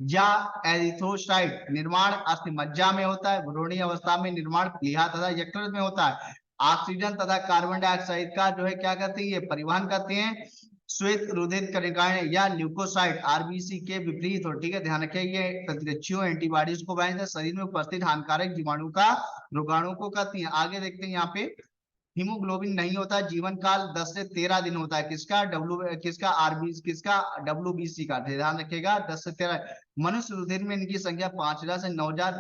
या एरिथ्रोसाइट निर्माण अस्थिमज्जा में होता है। भ्रूणीय अवस्था में निर्माण प्लीहा तथा यकृत में होता है। ऑक्सीजन तथा कार्बन डाइऑक्साइड का जो है क्या करते हैं? ये परिवहन करते हैं। श्वेत रुधिर कणिकाएं या ल्यूकोसाइट आरबीसी के विपरीत हो, ठीक है, ध्यान रखिए। ये प्रतिरक्षियों एंटीबॉडीज को बनाते शरीर में उपस्थित हानिकारक जीवाणु का रोगाणु को करती हैं। आगे देखते हैं यहाँ पे हीमोग्लोबिन नहीं होता, जीवन काल 10 से 13 दिन होता है। किसका आरबीसी, किसका? डब्ल्यूबीसी का, ध्यान रखिएगा 10 से 13। मनुष्य रुधिर में इनकी संख्या 5000 से 9000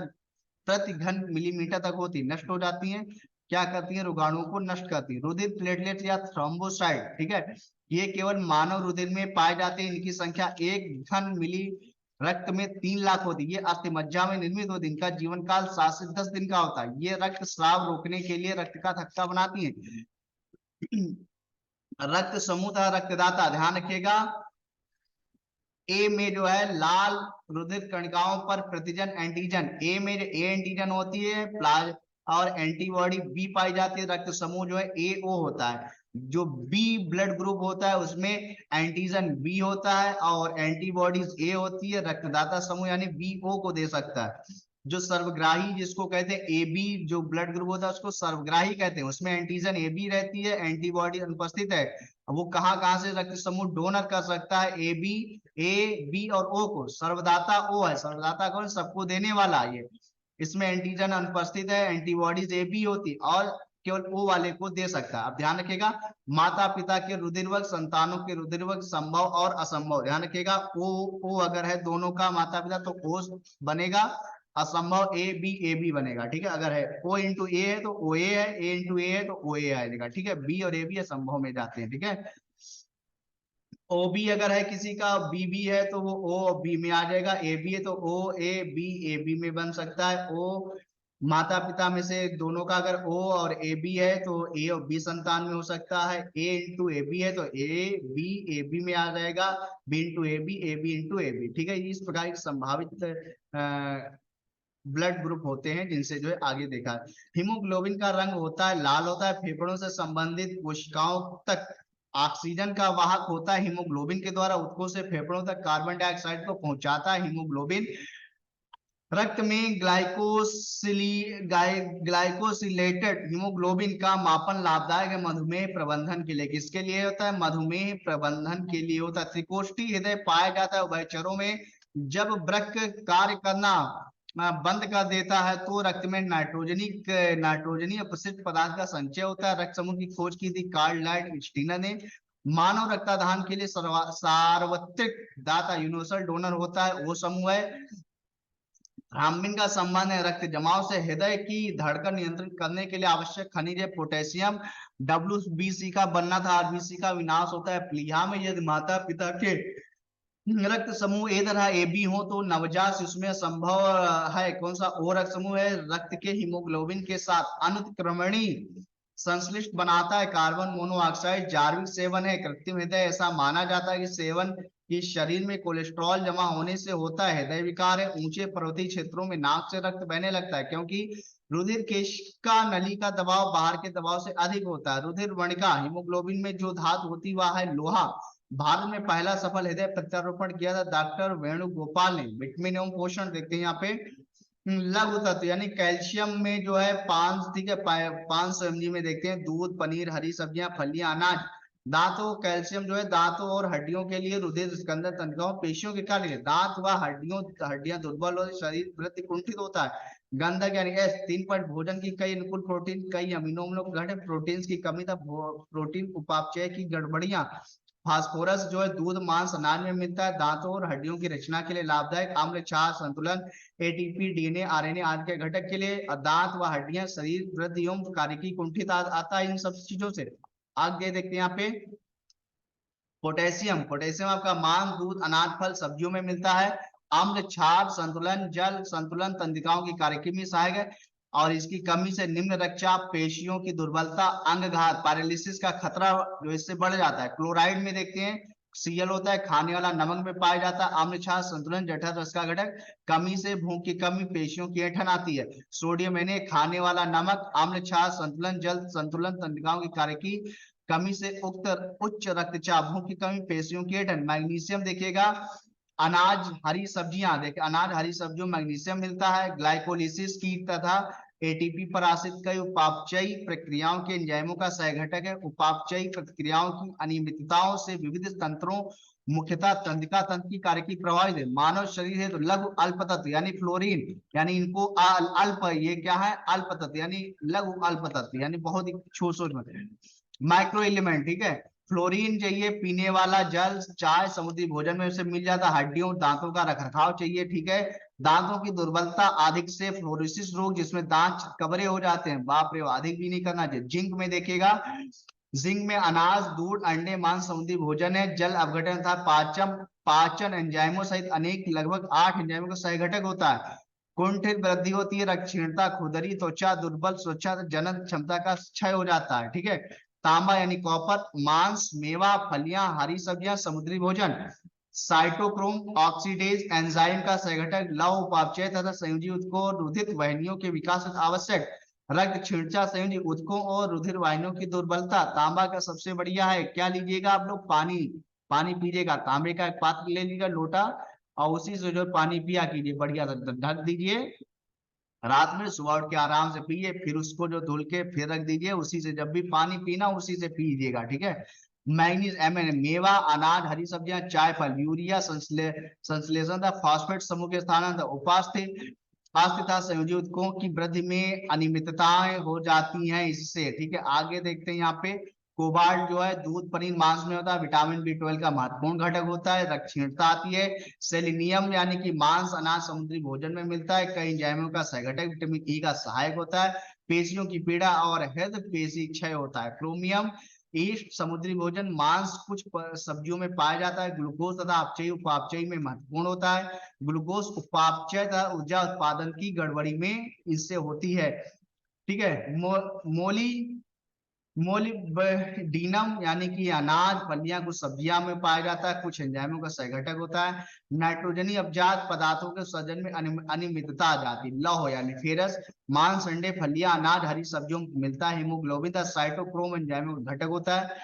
प्रति घन मिलीमीटर तक होती है। नष्ट हो जाती है, क्या करती है? रोगाणुओं को नष्ट करती है। रुधिर प्लेटलेट या थ्रोम्बोसाइट, ठीक है, ये केवल मानव रुधिर में पाए जाते हैं। इनकी संख्या 1 घन मिली रक्त में 3 लाख होती है। ये अस्थिमज्जा में निर्मित होती है। इनका जीवन काल 7 से 10 दिन का होता है। ये रक्त स्राव रोकने के लिए रक्त का थक्का बनाती है। रक्त समूह तथा रक्तदाता, ध्यान रखिएगा ए में जो है लाल रुधिर कणिकाओं पर प्रतिजन एंटीजन, ए में ए एंटीजन होती है प्लाज और एंटीबॉडी बी पाई जाती है। रक्त समूह जो है ए ओ होता है। जो बी ब्लड ग्रुप होता है उसमें एंटीजन बी होता है और एंटीबॉडीज ए होती है। रक्तदाता समूह यानी बी ओ को दे सकता है। जो सर्वग्राही जिसको कहते हैं ए बी, जो ब्लड ग्रुप होता है उसको सर्वग्राही कहते हैं। उसमें एंटीजन ए बी रहती है, एंटीबॉडी अनुपस्थित है। वो कहाँ कहाँ से रक्त समूह डोनर कर सकता है? ए बी और ओ को। सर्वदाता ओ है, सर्वदाता कौन? सबको देने वाला। ये इसमें एंटीजन अनुपस्थित है, एंटीबॉडीज ए बी होती और केवल ओ वाले को दे सकता है। अब ध्यान रखिएगा, माता पिता के रुधिरवग, संतानों के रुधिरवग संभव और असंभव। ध्यान रखिएगा, ओ अगर है दोनों का माता पिता तो ओ बनेगा, असंभव ए बी बनेगा। ठीक है, अगर है ओ इंटू ए है तो ओ ए है, ए इंटू ए है तो ओ ए आएगा। ठीक है, बी और ए बी असंभव में जाते हैं। ठीक है, ओ बी अगर है किसी का, बी बी है तो वो ओ बी में आ जाएगा, ए बी है तो ओ ए बी में बन सकता है। ओ माता पिता में से दोनों का अगर ओ और ए बी है तो ए और बी संतान में हो सकता है। ए इंटू ए बी है तो ए बी में आ जाएगा, B into A B into A B. ठीक है, इस प्रकार की संभावित ब्लड ग्रुप होते हैं जिनसे जो है आगे देखा है। हीमोग्लोबिन का रंग होता है लाल होता है, फेफड़ों से संबंधित कोशिकाओं तक ऑक्सीजन का वाहक होता है। हीमोग्लोबिन के द्वारा ऊतकों से फेफड़ों तक कार्बन डाइऑक्साइड को पहुंचाता है। हीमोग्लोबिन रक्त में ग्लाइकोसिलेटेड हीमोग्लोबिन का मापन लाभदायक है मधुमेह प्रबंधन के लिए। किसके लिए होता है? मधुमेह प्रबंधन के लिए होता है। त्रिकोष्ठी हृदय पाया जाता है उभयचरों में। जब वृक्क कार्य करना बंद कर देता है तो रक्त में नाइट्रोजनी अपशिष्ट पदार्थ का संचय होता है। रक्त समूह की खोज की थी कार्ल लाइट स्टीनर ने। मानव रक्तदान के लिए सार्वत्रिक दाता यूनिवर्सल डोनर होता है, वो समूह है। ब्राह्मण का संबंध है रक्त जमाव से। हृदय की धड़कन नियंत्रित करने के लिए आवश्यक खनिज है पोटेशियम। WBC का बनना था, RBC का विनाश होता है प्लीहा में। यदि माता पिता के रक्त समूह ए तथा ए बी हो तो नवजात शिशु में संभव है कौन सा? ओ रक्त समूह है। रक्त के हीमोग्लोबिन के साथ अनुत्क्रमणी संश्लिष्ट बनाता है कार्बन मोनोऑक्साइड। जार्विक सेवन है कृत्रिम हृदय। ऐसा माना जाता है कि सेवन कि शरीर में कोलेस्ट्रॉल जमा होने से होता है। हृदय विकार है। ऊंचे पर्वतीय क्षेत्रों में नाक से रक्त बहने लगता है क्योंकि रुधिर केशिका नली का दबाव बाहर के दबाव से अधिक होता है। रुधिर वर्णिका हीमोग्लोबिन में जो धातु होती वह है लोहा। भारत में पहला सफल हृदय प्रत्यारोपण किया था डॉक्टर वेणुगोपाल ने। विटामिन एवं पोषण देखते हैं यहाँ पे। लघु तत्व यानी कैल्शियम में जो है 5, ठीक है, 500 mg में देखते हैं दूध, पनीर, हरी सब्जियां, फलियां, अनाज। दांतों कैल्शियम जो है दांतों और हड्डियों के लिए, रुधिर स्कंदन तंत्रिकाओं पेशियों के कार्य, दांत व हड्डियां दुर्बल और शरीर वृद्धि कुंठित होता है। गंधक यानी एस 3 पॉइंट भोजन की कई अनुकूल प्रोटीन, कई अमीनो अम्ल घटक, प्रोटीन की कमी था, प्रोटीन उपापचय की गड़बड़ियां। फास्फोरस जो है दूध, मांस, अनाज में मिलता है। दांतों और हड्डियों की रचना के लिए लाभदायक। अम्ल, क्षार संतुलन, एटीपी, डीएनए, आरएनए आदि के घटक के लिए। दांत व हड्डियां शरीर वृद्धि एवं कार्यकी कुंठित आता है इन सब चीजों से। आगे देखते हैं यहाँ पे पोटेशियम। पोटेशियम आपका मांस, दूध, अनाज, फल, सब्जियों में मिलता है। अम्ल, क्षार संतुलन, जल संतुलन, तंत्रिकाओं की कार्यकी में सहायक है। और इसकी कमी से निम्न रक्तचाप, पेशियों की दुर्बलता, अंगघात, पैरालिसिस का खतरा जो इससे बढ़ जाता है। क्लोराइड में देखते हैं Cl होता है, खाने वाला नमक में पाया जाता है। अम्ल, क्षार संतुलन, जठर रस का घटक, कमी से भूख की कमी, पेशियों की ऐंठन आती है। सोडियम यानी खाने वाला नमक, अम्ल, क्षार संतुलन, जल संतुलन, तंत्रिकाओं की कार्यकी कमी से उच्च रक्तचाप, भूख की कमी, पेशियों की ऐंठन। मैग्नीशियम देखिएगा अनाज, हरी सब्जियां, देखिए अनाज, हरी सब्जियों में मैग्नीशियम मिलता है। ग्लाइकोलिसिस की तथा एटीपी पर आश्रित कई उपापचयी प्रक्रियाओं के एंजाइमों का सहघटक है। उपापचयी प्रक्रियाओं की अनियमितताओं से विविध तंत्रों, मुख्यतः तंत्रिका तंत्र की कार्यकी प्रभावित है। मानव शरीर है तो लघु अल्प तत्व यानी फ्लोरीन, यानी इनको अल्प, ये क्या है? अल्प तत्व यानी लघु अल्प तत्व यानी बहुत ही छोटे माइक्रो एलिमेंट। ठीक है, फ्लोरीन चाहिए पीने वाला जल, चाय, समुद्री भोजन में उसे मिल जाता है। हड्डियों दांतों का रखरखाव चाहिए। ठीक है, दांतों की दुर्बलता, अधिक से फ्लोरोसिस रोग जिसमें दांत कबरे हो जाते हैं, बाप रे, अधिक भी नहीं करना चाहिए। जिंक में देखिएगा, जिंक में अनाज, दूध, अंडे, मांस, समुद्री भोजन है। जल अपघटन था पाचन एंजाइमों सहित अनेक लगभग 8 एंजाइमों का सहघटक होता है। कुंठित वृद्धि होती है, रक्तक्षीणता, खुदरी, त्वचा दुर्बल, स्वच्छता जनन क्षमता का क्षय हो जाता है। ठीक है, तांबा यानी कॉपर, मांस, मेवा, फलियां, हरी सब्जियां, समुद्री भोजन। साइटोक्रोम ऑक्सीडेज एंजाइम का संघटक, लौह उपापचय तथा संयोजी ऊतकों और रुधिर वाहिनियों के विकास आवश्यक। रक्त क्षीणता, संयोजी ऊतकों और रुधिर वाहिनियों की दुर्बलता। तांबा का सबसे बढ़िया है, क्या लीजिएगा आप लोग? पानी। पानी पीजिएगा, तांबे का एक पात्र ले लीजिएगा, लोटा, और उसी से जो पानी पिया कीजिए, बढ़िया ढक दीजिए। रात में सुबह उठ के आराम से पिए, फिर उसको जो धुल के फिर रख दीजिए। उसी से जब भी पानी पीना उसी से पीजिएगा। ठीक है, मैग्नीज मेवा, अनाज, हरी सब्जियां, चाय, फल। यूरिया संश्लेषण था, फॉस्फेट समूह के स्थानांतर, उपास्थि स्वास्थ्य तथा संयोजी ऊतकों की वृद्धि में अनियमितताएं हो जाती हैं इससे, ठीक है। आगे देखते हैं यहाँ पे कोबाल्ट जो है दूध, पनीर, मांस में होता है। विटामिन B12 का महत्वपूर्ण घटक होता है। रक्तहीनता आती है। सेलेनियम यानी कि मांस, अनाज, समुद्री भोजन में मिलता है। कई एंजाइमों का सहघटक। विटामिन ई का सहायक होता है। पेशियों की पीड़ा और हृदय पेशी क्षय होता है। क्रोमियम, ईस्ट, समुद्री भोजन, मांस, कुछ सब्जियों में पाया जाता है। ग्लूकोज तथा अपचयी उपापचयी में महत्वपूर्ण होता है। ग्लूकोज उपापचय तथा ऊर्जा उत्पादन की गड़बड़ी में इससे होती है, ठीक है। मोली मोलिब्डेनम यानी कि अनाज, फलियां, कुछ सब्जियां में पाया जाता है। कुछ एंजाइमों का सहघटक होता है। नाइट्रोजनी अपजात पदार्थों के सृजन में अनियमितता आ जाती है। लौह यानी फेरस, मांस, अंडे, फलियां, अनाज, हरी सब्जियों में मिलता है। हीमोग्लोबिन तथा साइटोक्रोम एंजाइमों का घटक होता है।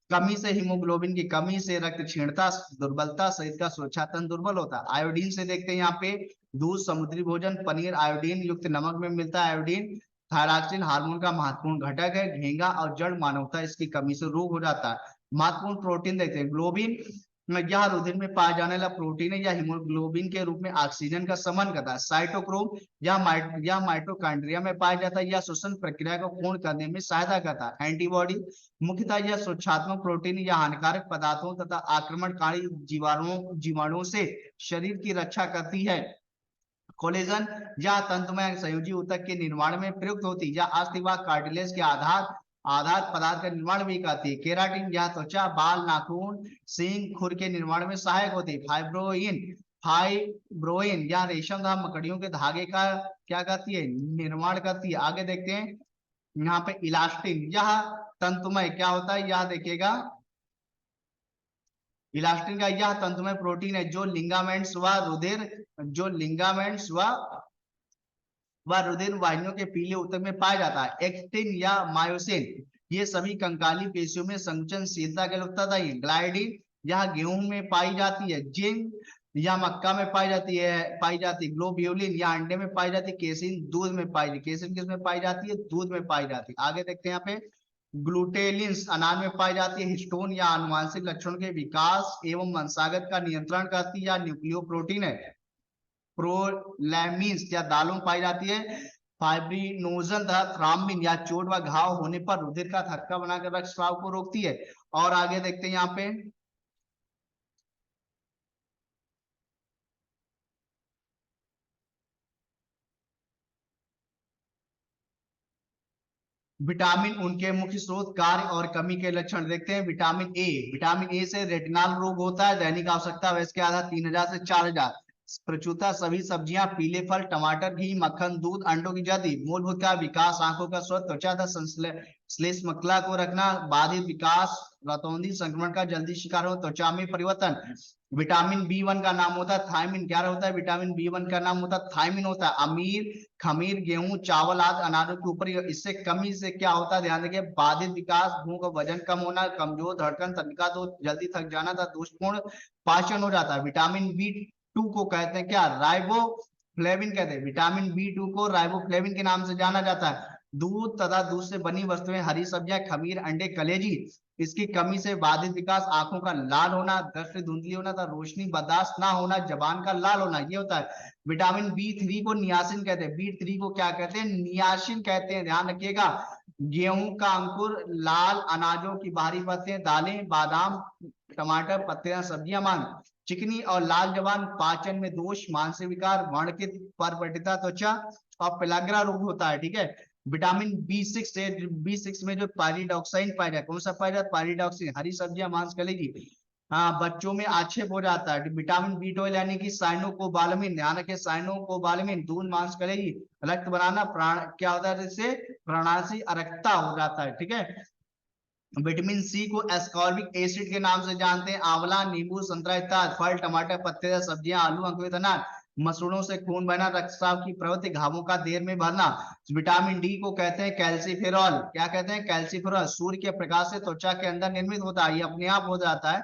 कमी से, हीमोग्लोबिन की कमी से रक्त क्षीणता, दुर्बलता, शरीर का सुरक्षा तंत्र दुर्बल होता है। आयोडीन से देखते हैं यहाँ पे दूध, समुद्री भोजन, पनीर आयोडीन युक्त नमक में मिलता है। आयोडीन थायरॉक्सिन हार्मोन का महत्वपूर्ण घटक है। घेंगा और जड़ मानवता इसकी कमी से रोग हो जाता है। महत्वपूर्ण प्रोटीन देखते हैं। ग्लोबिन, यह रुधिर में पाया जाने वाला प्रोटीन है। यह हीमोग्लोबिन के रूप में ऑक्सीजन का समन करता है। साइटोक्रोम, यह माइटोकॉन्ड्रिया में पाया जाता है। यह श्वसन प्रक्रिया को पूर्ण करने में सहायता करता है। एंटीबॉडी, मुख्यतः यह सुरक्षात्मक प्रोटीन या हानिकारक पदार्थों तथा आक्रमणकारी जीवाणुओं से शरीर की रक्षा करती है। कोलेजन, यह तंतुमय संयोजी ऊतक के निर्माण में प्रयुक्त होती है। यह अस्थि व कार्टिलेज के आधार पदार्थ का निर्माण भी करती है। केराटिन, यह त्वचा, बाल, नाखून, सींग, खुर के निर्माण में सहायक होती है। फाइब्रोइन यह रेशम तथा मकड़ियों के धागे का क्या करती है, निर्माण करती है। आगे देखते हैं यहाँ पे इलास्टिन, यह तंतुमय क्या होता है, यह देखिएगा इलास्टिन का यह तंतुमय प्रोटीन है जो लिगामेंट्स व रुधिर जो लिगामेंट्स व रुधिर वाहिनियों के पीले ऊतक में पाया जाता है। एक्टिन या मायोसिन, ये सभी कंकाली पेशियों में संकुचनशीलता के लिए उत्तरदायी है। ग्लाइडिन, यह गेहूं में पाई जाती है। जिंक, यह मक्का में पाई जाती है। ग्लोब्यूलिन, यह अंडे में पाई जाती है। केसिन, दूध में पाई जाती है। केसिन किस में पाई जाती है, दूध में पाई जाती है। आगे देखते हैं यहाँ पे ग्लूटेलिन्स अनाज में पाई जाती है। हिस्टोन या आनुवांशिक लक्षणों के विकास एवं वंशागत का नियंत्रण करती है। या न्यूक्लियोप्रोटीन है। प्रोलैमिन्स या दालों में पाई जाती है। फाइब्रिनोजन तथा थ्राम्बिन या चोट व घाव होने पर रुधिर का थक्का बनाकर रक्तस्राव को रोकती है। और आगे देखते हैं यहाँ पे विटामिन, उनके मुख्य स्रोत, कार्य और कमी के लक्षण देखते हैं। विटामिन ए से रेटिनल रोग होता है। दैनिक आवश्यकता वयस्क के आधार 3000 से 4000। प्रचुरता सभी सब्जियां, पीले फल, टमाटर, घी, मक्खन, दूध, अंडों की जाति। मूलभूत का विकास, आंखों का स्वस्थ, त्वचा तथा श्लेष्मकला को रखना। बाधित विकास, रतौंधी संक्रमण का जल्दी शिकार हो, त्वचा में परिवर्तन। विटामिन B1 का नाम होता है थायमिन। क्या होता है, विटामिन B1 का नाम होता है थायमिन होता है। अमीर, खमीर, गेहूं, चावल आदि अनाजों के ऊपर इससे कमी से क्या होता है, ध्यान रखिए, बाधित विकास, भूख, वजन कम होना, कमजोर धड़कन, तनिका तो जल्दी थक जाना था, दोषपूर्ण पाचन हो जाता है। विटामिन B2 को कहते हैं क्या, राइबोफ्लेविन कहते हैं। विटामिन B2 को राइबोफ्लेविन के नाम से जाना जाता है। दूध तथा दूध से बनी वस्तुएं, हरी सब्जियां, खमीर, अंडे, कलेजी, इसकी कमी से बाधित विकास, आंखों का लाल होना, दृष्टि धुंधली होना था, रोशनी बर्दाश्त ना होना, जबान का लाल होना, ये होता है। विटामिन B3 को नियासिन कहते हैं। B3 को क्या कहते हैं, नियासिन कहते हैं, ध्यान रखिएगा। गेहूं का अंकुर, लाल अनाजों की बाहरी परतें, दालें, बादाम, टमाटर, पत्तियां, सब्जियां, मांस, चिकनी और लाल जबान, पाचन में दोष, मानसिक विकार, वर्णकित परपटिता त्वचा और पेलाग्रा रोग होता है, ठीक है। विटामिन B6 में जो पायरिडॉक्साइन पाया जाता है, कौन सा पाया जाता है, पायरिडॉक्सिन, हरी सब्जियां, मांस, कलेजी। हाँ, बच्चों में आक्षेप हो जाता है। विटामिन B12 यानी कि साइनोकोबालामिन, ध्यान रखें, साइनोकोबालामिन, दूध, मांस, कलेजी, रक्त बनाना, प्राण क्या होता है, इससे प्रणाशी अरक्ता हो जाता है, ठीक है। विटामिन C को एस्कॉर्बिक एसिड के नाम से जानते हैं। आंवला, नींबू, संतरा इत्यादि। फल, टमाटर, पत्ते, सब्जियां, आलू, अंकुरित अनाज, मसूड़ों से खून बहना, रक्तस्राव की प्रवृत्ति, घावों का देर में भरना। विटामिन D को कहते हैं कैल्सीफेरॉल। क्या कहते हैं, कैल्सीफेरॉल। सूर्य के प्रकाश से त्वचा के अंदर निर्मित होता है, ये अपने आप हो जाता है।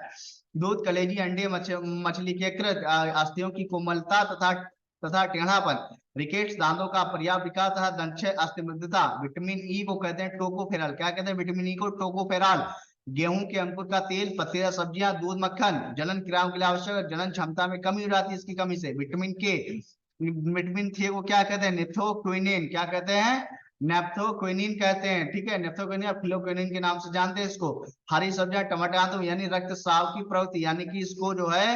दूध, कलेजी, अंडे, मछली के यकृत, अस्थियों की कोमलता तथा टेढ़ापन, रिकेट्स, दांतों का पर्याप्त विकास तथा दंतक्षय, अस्थिमृद्धता। विटामिन E को कहते हैं टोकोफेरॉल। क्या कहते हैं, विटामिन E को टोकोफेरॉल। गेहूं के अंकुर का तेल, पत्तेदार सब्जियां, दूध, मक्खन, जनन क्रियाओं के लिए आवश्यक, जनन क्षमता में कमी हो जाती है इसकी कमी से। विटामिन K विटामिन सी को क्या कहते हैं, नेप्थोक्विनिन, क्या कहते हैं, नेप्थोक्विनिन कहते हैं, ठीक है, नेप्थोक्विनिन और फिलोक्विनिन के नाम से जानते हैं इसको। हरी सब्जियां, टमाटर आदि यानी रक्तस्राव की प्रवृत्ति, यानी कि इसको जो है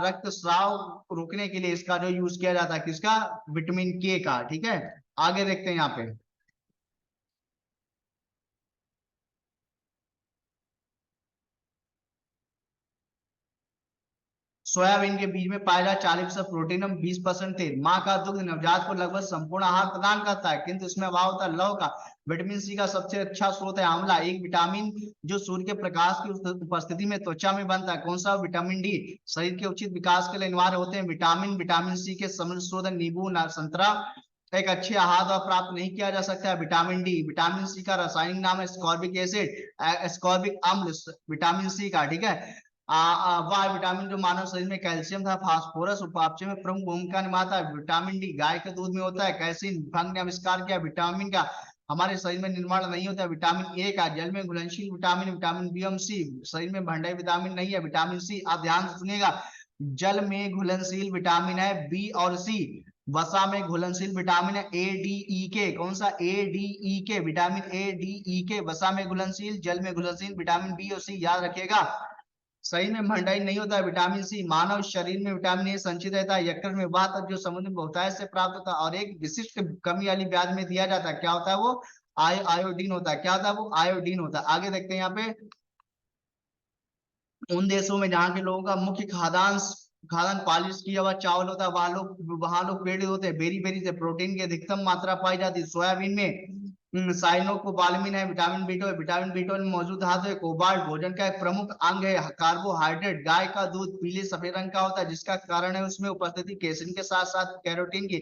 रक्तस्राव रोकने के लिए इसका जो यूज किया जाता है, किसका, विटामिन के का, ठीक है। आगे देखते हैं यहाँ पे, सोयाबीन के बीज में पाया जाए 40% प्रोटीन और 20% तेल। माँ का दुग्ध नवजात को लगभग संपूर्ण आहार प्रदान करता है, किंतु इसमें अभाव होता है लौह का। विटामिन सी का सबसे अच्छा स्रोत है आंवला, एक विटामिन जो सूर्य के प्रकाश की उपस्थिति में त्वचा में बनता है। कौन सा, विटामिन डी। शरीर के उचित विकास के लिए अनिवार्य होते हैं विटामिन, विटामिन सी के समृद्ध स्रोत है नींबू, संतरा। एक अच्छे आहार द्वारा प्राप्त नहीं किया जा सकता है विटामिन डी। विटामिन सी का रासायनिक नाम है स्कॉर्बिक एसिड, स्कॉर्बिक अम्ल विटामिन सी का, ठीक है। वह विटामिन जो मानव शरीर में कैल्शियम था फास्फोरस उपापचय में प्रमुख भूमिका निभाता है। विटामिन डी गाय के दूध में होता है। कैसीन, भंग ने आविष्कार किया विटामिन का, हमारे शरीर में निर्माण नहीं होता है। विटामिन ए का, जल में घुलनशील विटामिन, विटामिन बी और सी, शरीर में भंडारी विटामिन नहीं है। विटामिन सी, आप ध्यान से सुनिएगा, जल में घुलनशील विटामिन है बी और सी। वसा में घुलनशील विटामिन है ए डी ई के, कौन सा, ए डी ई के, विटामिन ए डी ई के वसा में घुलनशील, जल में घुलनशील विटामिन बी और सी, याद रखिएगा। शरीर में भंडारी नहीं होता है विटामिन सी। मानव शरीर में विटामिन ए संचित रहता है यकृत में, वह तत्व जो समुद्र में बहुतायत से प्राप्त होता है और एक विशिष्ट कमी वाली ब्याज में दिया जाता है। क्या होता है वो, आयोडीन होता है। क्या होता है वो, आयोडीन होता है। आगे देखते हैं यहाँ पे, उन देशों में जहाँ के लोगों का मुख्य खाद्यान्न खाद्यान्न पॉलिश किया हुआ चावल होता है, वहां लोग प्रेरित होते हैं बेरी बेरी से। प्रोटीन की अधिकतम मात्रा पाई जाती है सोयाबीन में। साइनोकोबालामिन है, विटामिन बी12, विटामिन बी12 में मौजूद धातु है कोबाल्ट। भोजन का एक प्रमुख अंग है कार्बोहाइड्रेट। गाय का दूध पीले सफेद रंग का होता है, जिसका कारण है उसमें उपस्थिति केसिन के साथ साथ कैरोटीन की।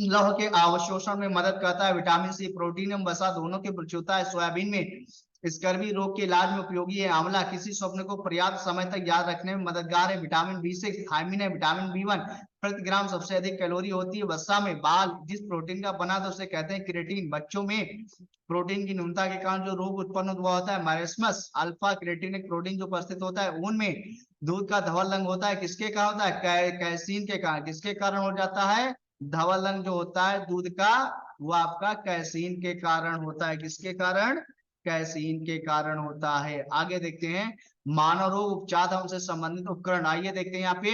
लौह के अवशोषण में मदद करता है। विटामिन सी, प्रोटीन एवं वसा दोनों की प्रचुरता है सोयाबीन में। स्कर्वी रोग के इलाज में उपयोगी है आंवला, किसी स्वप्न को पर्याप्त समय तक याद रखने में मददगार है। विटामिन बी6, थायमिन है, विटामिन बी1 प्रति ग्राम सबसे अधिक कैलोरी होती है वसा में। बाल जिस प्रोटीन का बना था उसे कहते हैं क्रिएटिन। बच्चों में प्रोटीन की न्यूनता के कारण जो रोग उत्पन्न हुआ होता है मायरेस्मस। अल्फा क्रिएटिन एक प्रोटीन जो उपस्थित होता है ऊन में। दूध का धवल रंग होता है, किसके कारण होता है, कैसीन के कारण। किसके कारण हो जाता है धवल रंग जो होता है दूध का, वो आपका कैसीन के कारण होता है। किसके कारण, कैसीन के कारण होता है। आगे देखते हैं, मानव रोग उपचार और उनसे संबंधित उपकरण। आइए देखते हैं यहाँ पे,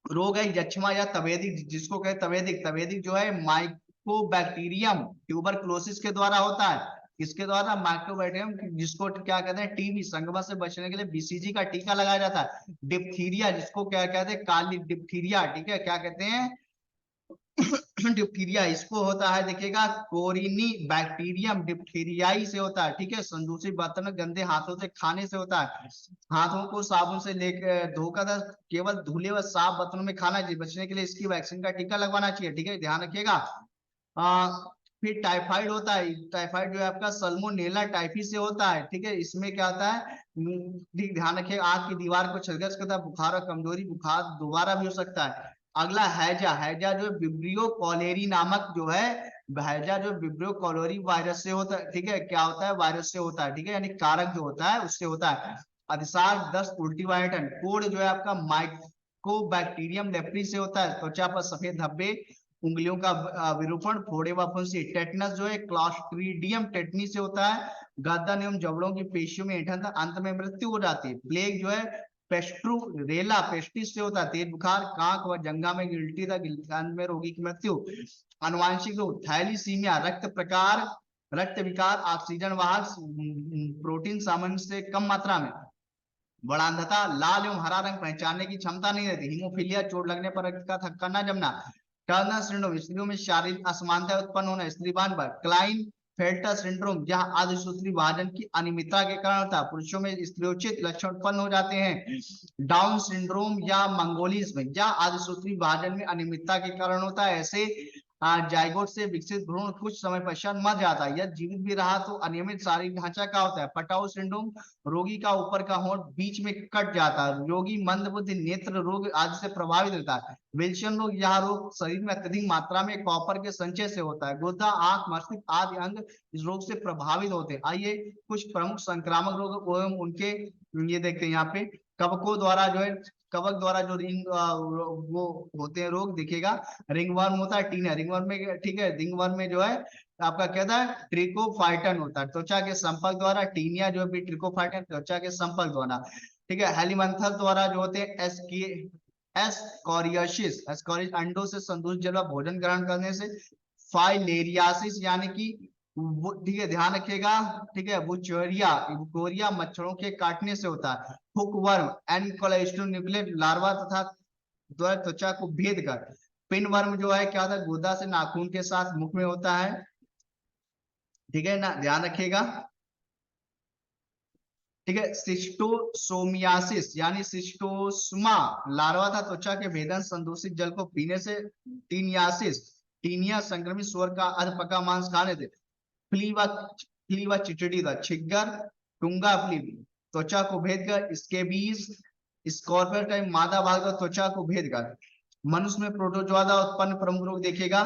रोग है यक्षमा या तपेदिक, जिसको कहते तपेदिक। तपेदिक जो है माइकोबैक्टीरियम ट्यूबरक्लोसिस के द्वारा होता है। किसके द्वारा, माइक्रोबैक्टीरियम, जिसको क्या कहते हैं टीबी संक्रमण से बचने के लिए बीसीजी का टीका लगाया जाता है। डिप्थीरिया, जिसको क्या कहते हैं, काली डिप्थीरिया, ठीक है, क्या कहते हैं, डिप्थीरिया, इसको होता है देखिएगा कोरिनी बैक्टीरियम डिप्थीरियाई से होता है, ठीक है। संदूषित बर्तन गंदे हाथों से खाने से होता है। हाथों को साबुन से लेकर धोकर केवल धुले व साफ बर्तनों में खाना चाहिए। बचने के लिए इसकी वैक्सीन का टीका लगवाना चाहिए, ठीक है, ध्यान रखिएगा। फिर टाइफाइड होता है। टाइफाइड जो है आपका सल्मोनेला टाइफी से होता है, ठीक है। इसमें क्या होता है, ठीक ध्यान रखिएगा, आंख की दीवार को छलगस करता है। बुखार और कमजोरी, बुखार दोबारा भी हो सकता है। अगला हैजा, हैजा जो विब्रियो कॉलेरी नामक जो है, हैजा जो विब्रियो कॉलेरी वायरस से होता है, ठीक है, क्या होता है, वायरस से होता है, ठीक है, यानी कारक जो होता है उससे होता है। अतिसार, दस्त, उल्टी, वायटन। कोड जो है आपका माइकोबैक्टीरियम लेप्री से होता है। त्वचा पर सफेद धब्बे, उंगलियों का विरूपण, फोड़े व फुंसी। टेटनस जो है क्लॉस्ट्रीडियम टेटनी से होता है। गर्दन एवं जबड़ों की पेशियों में ऐंठन, अंत में मृत्यु हो जाती है। प्लेग जो है पेस्ट्रुरेला पेस्टिस से होता है। तेज बुखार, कांक व जंगा में गिल्टी तक, अंत में रोगी की मृत्यु। अनुवांशिक रोग, थैलीसीमिया, रक्त प्रकार, रक्त विकार, ऑक्सीजन वाहक प्रोटीन सामान्य से कम मात्रा में। वर्णांधता, लाल एवं हरा रंग पहचानने की क्षमता नहीं रहती। हीमोफीलिया, चोट लगने पर रक्त का थक्का न जमना। टर्नर सिंड्रोम, स्त्रियों में शारीरिक असमानता उत्पन्न होना। स्त्रीवान पर क्लाइन फेल्टर सिंड्रोम, जहां आदिसूत्री विभाजन की अनियमितता के कारण होता है। पुरुषों में स्त्रियोचित लक्षण उत्पन्न हो जाते हैं। डाउन सिंड्रोम या मंगोलिज्म, जहां आदिसूत्री विभाजन में अनियमितता के कारण होता है। ऐसे जायगोट से विकसित भ्रूण कुछ समय पश्चात मर जाता है। यदि जीवित भी रहा तो अनियमित शारीरिक ढांचा का होता है। पटाउ सिंड्रोम, रोगी का ऊपर का होंठ बीच में कट जाता है। रोगी मंदबुद्धि, नेत्र रोग आदि से प्रभावित रहता है। विल्सन रोग, यह रोग शरीर में अत्यधिक मात्रा में कॉपर के संचय से होता है। गुर्दा, आंख, मस्तिष्क आदि अंग इस रोग से प्रभावित होते हैं। आइए कुछ प्रमुख संक्रामक रोग एवं उनके ये देखते हैं यहाँ पे। कवकों द्वारा जो है, कवक द्वारा जो रिंग वो होते हैं रोग दिखेगा। रिंगवर्म होता है टीनिया, रिंगवर्म में ठीक है, रिंगवर्म में जो है आपका कहता है ट्रिकोफाइटन होता है त्वचा के संपर्क द्वारा, टीनिया जो है ट्रिकोफाइटन त्वचा के संपर्क द्वारा। ठीक है, हेलीमंथस द्वारा जो होते हैं एस्कॉरियासिस, एस्कॉरियस अंडों से संदूषित जल भोजन ग्रहण करने से। फाइलेरियासिस यानी कि वो ठीक है ध्यान रखिएगा, ठीक है, बुचेरिया बुकोरिया मच्छरों के काटने से होता है। हुकवर्म एनकोलेस्टोन्यूक्लिएट लार्वा तथा द्वारा त्वचा को भेद कर। पिन वर्म जो है क्या होता है, गुदा से नाखून के साथ मुख में होता है। ठीक है ना, ध्यान रखिएगा। ठीक है, सिस्टोसोमियासिस यानी सिस्टोस्मा लार्वा था त्वचा के भेदन संदूषित जल को पीने से। टीनियासिस टीनिया संक्रमित सुअर का अध पका मांस खाने से। फ्लीवा फ्लीवा चिचड़ी था छिग्गर टुंगा फ्ली त्वचा को भेद कर। स्केबीज स्कॉर्पियन का मादा भाग का त्वचा को भेद कर। मनुष्य में प्रोटोजोआ उत्पन्न प्रमुख रोग देखेगा।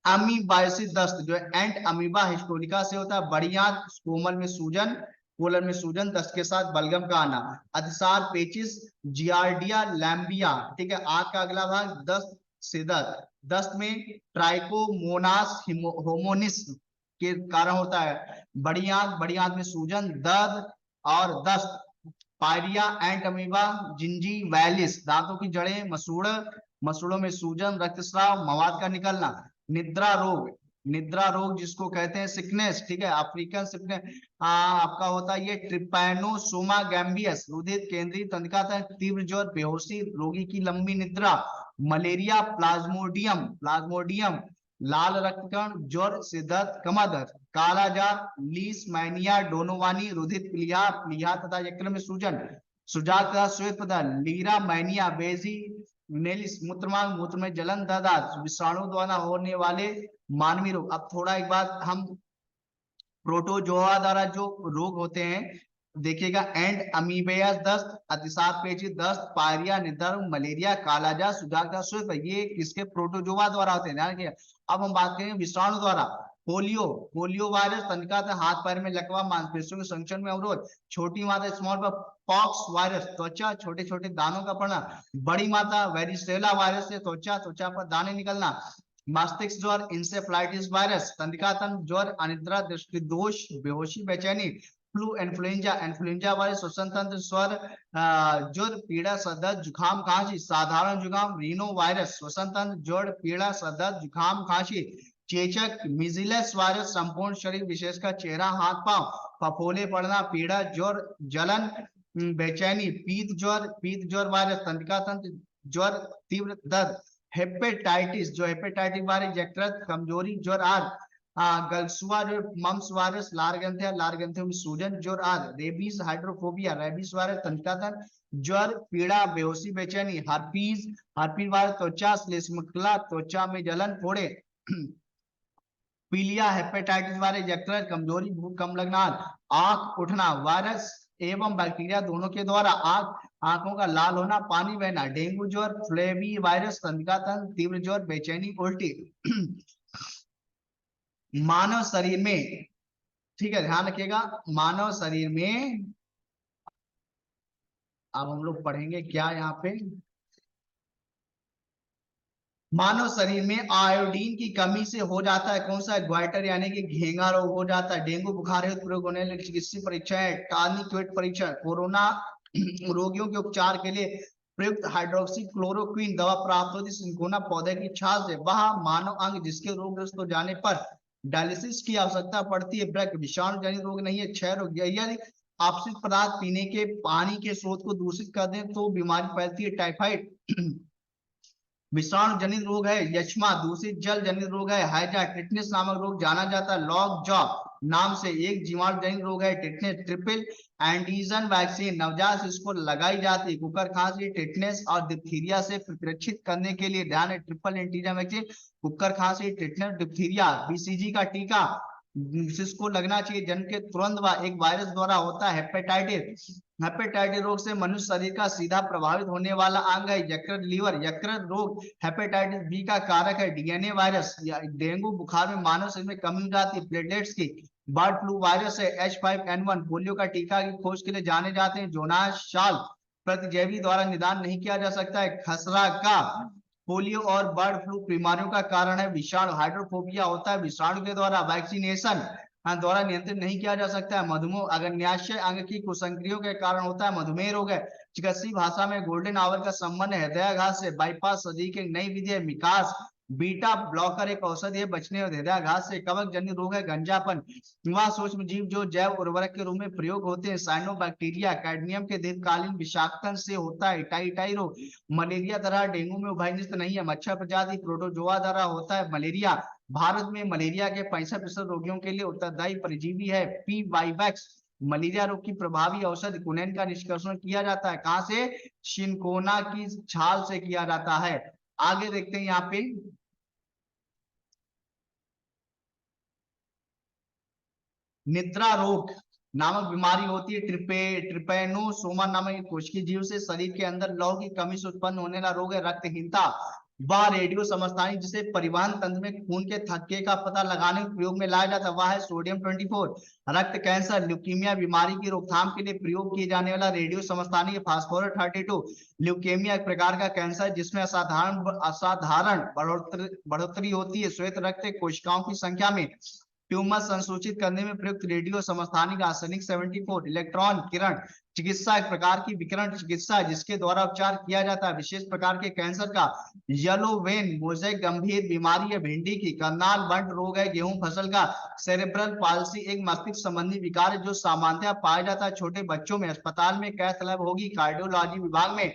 अमीबायोसिस दस्त जो है एंट अमीबा हिस्टोरिका से होता है। बड़ी आंत कोमल में सूजन, कोलर में सूजन, दस्त के साथ बलगम का आना। अतिसार पेचिस जियार्डिया लैम्बिया, ठीक है, आंख का अगला भाग दस्त से दर्द। दस्त में ट्राइकोमोनास होमोनिस के कारण होता है। बड़ी आंत में सूजन, दर्द और दस्त। पायरिया एंट अमीबा जिंजी वैलिस दांतों की जड़ें, मसूड़ मसूड़ों में सूजन, रक्तस्राव, मवाद का निकलना। निद्रा रोग, निद्रा रोग जिसको कहते हैं सिकनेस, ठीक है, अफ्रीकन सिकनेस आपका होता है ये ट्रिपैनोसोमा गैम्बियस। रुधिर केंद्रीय तंत्रिका तक तीव्र ज्वर, बेहोशी, रोगी की लंबी निद्रा। मलेरिया प्लाज्मोडियम प्लाज्मोडियम लाल रक्तकण, ज्वर से दर्द, कमर दर्द। कालाजार लीशमैनिया डोनोवानी, रुधिर प्लीहा प्लीहा तथा यकृत में सूजन, सुजाक तथा श्वेत पदार्थ। लीरा मैनिया बेजी नेलिस मूत्रमार्ग, मूत्र में जलन, दर्द। विषाणु द्वारा होने वाले मानवीय रोग। अब थोड़ा एक बात हम प्रोटोजोआ द्वारा जो रोग होते हैं देखिएगा। एंड अमीबियास दस्त, अतिसार पेचिश दस्त, पायरिया, निद्रा, मलेरिया, कालाजार, सुजाक, ये किसके प्रोटोजोआ द्वारा होते हैं, ध्यान रखिएगा। अब हम बात करेंगे विषाणु द्वारा। पोलियो पोलियो वायरस तनिका था हाथ पैर में लकवा, मांसपेशियों के संचरण में अवरोध। छोटी मात्रा स्मॉल पॉक्स वायरस त्वचा छोटे छोटे दानों का पड़ना। बड़ी मात्रा वेरिसेला वायरस से त्वचा पर दाने निकलना। मस्तिष्क ज्वर इंसेफ्लाइटिस वायरस, तंत्रिका तंत्र ज्वर, अनिद्रा, दृष्टि दोष, बेहोशी, बेचैनी। फ्लू इन्फ्लुएंजा इन्फ्लुएंजा वायरस, श्वसन तंत्र स्वर ज्वर, पीड़ा, सरदर्द, जुकाम, खांसी। साधारण जुकाम रीनो वायरस, श्वसन तंत्र ज्वर, पीड़ा, सरदर्द, जुकाम, खांसी। चेचक मिजिलस वायरस, संपूर्ण शरीर विशेषकर चेहरा, हाथ पांव, फफोले पड़ना, पीड़ा, ज्वर, जलन, बेचैनी। पीत ज्वर वायरस, तंत्रिका तंत्र ज्वर, तीव्र दर्द। हेपेटाइटिस जो हेपेटाइटिस वायरस, यकृत कमजोरी, ज्वर आदि। गलसुआ जो मम्स वायरस, लार ग्रंथियों में सूजन, ज्वर आदि। रेबीज हाइड्रोफोबिया रेबीज वायरस, तंत्रिका तंत्र ज्वर, पीड़ा, बेहोशी, बेचैनी। हर्पीज वायरस त्वचा श्लेष्मकला, त्वचा में जलन, फोड़े। पीलिया हेपेटाइटिस वायरस, यकृत कमजोरी, भूख कम लगना, आंख उठना। वायरस एवं बैक्टीरिया दोनों के द्वारा आंखों का लाल होना, पानी बहना। डेंगू ज्वर, फ्लेवी वायरस, तंत्रिका तंत्र तीव्र ज्वर, बेचैनी, उल्टी। मानव शरीर में, ठीक है, ध्यान रखिएगा, मानव शरीर में अब हम लोग पढ़ेंगे क्या यहाँ पे। मानव शरीर में आयोडीन की कमी से हो जाता है कौन सा, ग्वाइटर यानी कि घेंगा रोग हो जाता है। डेंगू बुखार हेतु प्रयोग होने वाली चिकित्सीय परीक्षाएं टार्निक्वेट परीक्षण। कोरोना रोगियों के उपचार के लिए प्रयुक्त हाइड्रोक्सी क्लोरोक्वीन दवा प्राप्त होती सिंकोना पौधे की छाल से। वह मानव अंग जिसके रोगग्रस्त हो जाने पर डायलिसिस की आवश्यकता पड़ती है। ब्रैक विषाणु जनित रोग नहीं है। क्षय रोग, यदि अपशिष्ट पदार्थ पीने के पानी के स्रोत को दूषित कर दें तो बीमारी फैलती है। टाइफाइड विषाणु जनित रोग है। यक्ष्मा दूषित जल जनित रोग है। हैजा टिटनेस नामक रोग जाना जाता है। लॉक जॉ नाम से एक जीवाणु जनित रोग है। टिटनेस ट्रिपल एंटीजन वैक्सीन नवजात शिशु को लगाई जाती है। कुकर खांसी, टिटनेस और डिप्थीरिया से सुरक्षित करने के लिए ध्यान है ट्रिपल एंटीजन वैक्सीन, कुकर खांसी, टिटनेस, डिप्थीरिया। बीसीजी का टीका शिशु को लगना चाहिए जन्म के तुरंत बाद। एक वायरस द्वारा होता है हेपेटाइटिस। हेपेटाइटिस रोग से मनुष्य शरीर का सीधा प्रभावित होने वाला अंग है यकृत लीवर। यकृत रोग हेपेटाइटिस बी का कारक है। डीएनए वायरस या डेंगू बुखार में मानव शरीर में कमी हो जाती है प्लेटलेट्स की। बर्ड फ्लू वायरस है H5N1। पोलियो का टीका की खोज के लिए जाने जाते हैं जोनास शाल। प्रतिजैवी द्वारा निदान नहीं किया जा सकता है। खसरा का पोलियो और बर्ड फ्लू बीमारियों का कारण है। विषाणु हाइड्रोफोबिया होता है, विषाणु के द्वारा वैक्सीनेशन द्वारा नियंत्रित नहीं किया जा सकता है। मधुमेह अग्न्याशय अंग की कुसंक्रियों के कारण होता है। मधुमेह रोग है। चिकित्सीय भाषा में गोल्डन आवर का संबंध है हृदयाघात से। बाईपास सर्जरी की एक नई विधि है। मिकास बीटा ब्लॉकर एक औषधि है बचने और हृदयाघात से। कवक जन्य रोग है गंजापन। वह सूक्ष्म जीव जो जैव उर्वरक के रूप में प्रयोग होते हैं। साइनोबैक्टीरिया कैडमियम के दीर्घकालीन विषाक्तन से होता है। टाई रोग मलेरिया तरह डेंगू में उभयनिष्ठ नहीं है। मच्छर प्रजाति प्रोटोजोआ द्वारा होता है। मलेरिया भारत में मलेरिया के 65% रोगियों के लिए उत्तरदायी परजीवी है। पी वाइवैक्स मलेरिया रोग की प्रभावी औषधि। कुनैन का निष्कर्षण किया जाता है कहां से? शिनकोना की छाल से किया जाता है। आगे देखते हैं यहाँ पे निद्रा रोग नामक बीमारी होती है। ट्रिपेनोसोमा नामक एक कोशिकीय जीव से शरीर के अंदर लौह की कमी से उत्पन्न होने वाला रोग है। रक्तहीनता वह रेडियो समस्थानिक जिसे परिवहन तंत्र में खून के थक्के का पता लगाने के प्रयोग में लाया जाता है वह है सोडियम 24। रक्त कैंसर ल्यूकीमिया बीमारी की रोकथाम के लिए प्रयोग किए जाने वाला रेडियो समस्थानिक फास्फोरस 32। ल्यूकेमिया एक प्रकार का कैंसर जिसमें असाधारण बढ़ोतरी होती है श्वेत रक्त कोशिकाओं की संख्या में। ट्यूमर संसूचित करने में प्रयुक्त रेडियो समस्थानिक आर्सेनिक 74। इलेक्ट्रॉन किरण चिकित्सा एक प्रकार की विकिरण चिकित्सा जिसके द्वारा उपचार किया जाता है विशेष प्रकार के कैंसर का। येलो वेन मोज़ेक गंभीर बीमारी है भिंडी की। करनाल बंट रोग है गेहूं फसल का। सेरेब्रल पाल्सी एक मस्तिष्क संबंधी विकार है जो सामान्यतः पाया जाता है छोटे बच्चों में। अस्पताल में कैथ लैब होगी। कार्डियोलॉजी विभाग में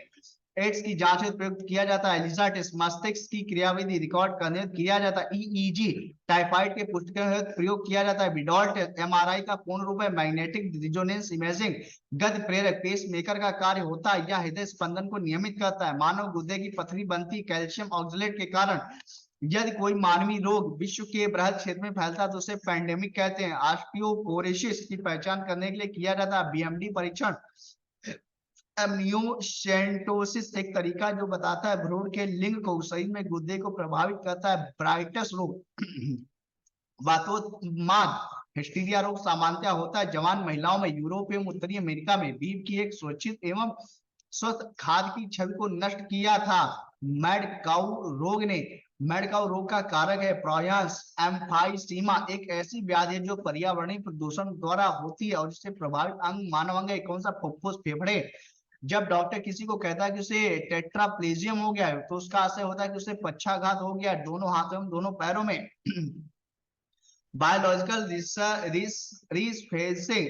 एड्स की जांच में प्रयुक्त किया जाता है। एलिसा टेस्ट मस्तिष्क की क्रियाविधि रिकॉर्ड करने किया जाता है। ईईजी टाइफाइड के पुष्टि प्रयोग किया जाता है। विडॉल टेस्ट एमआरआई का पूर्ण रूप है। मैग्नेटिक रिजोनेंस इमेजिंग गति प्रेरक पेस मेकर का कार्य होता है। यह हृदय स्पंदन को नियमित करता है। मानव गुर्दे की पथरी बनती कैल्शियम ऑक्सलेट के कारण। यदि कोई मानवीय रोग विश्व के बृहद क्षेत्र में फैलता है तो उसे पैंडेमिक कहते हैं। ऑस्टियोपोरोसिस की पहचान करने के लिए किया जाता है बीएमडी परीक्षण। एमनियोसेंटोसिस एक तरीका जो बताता है भ्रूण के लिंग को शरीर में गुर्दे को प्रभावित करता है। ब्राइटस रोग वातोन्माद हिस्टीरिया रोग सामान्यतः होता है जवान महिलाओं में। यूरोप एवं उत्तरी अमेरिका में बीफ की एक स्वच्छित एवं स्वस्थ खाद्य की छवि को नष्ट किया था। मैड काउ रोग का कारक है प्रोयांस एम्फाइसीमा एक ऐसी व्याधि है जो पर्यावरणीय प्रदूषण द्वारा होती है और इससे प्रभावित अंग मानव अंग है कौन सा? फुफ्फुस फेफड़े। जब डॉक्टर किसी को कहता है कि उसे टेट्राप्लेजियम हो गया है तो उसका आशय होता है कि उसे पक्षाघात हो गया दोनों हाथों में दोनों पैरों में। बायोलॉजिकल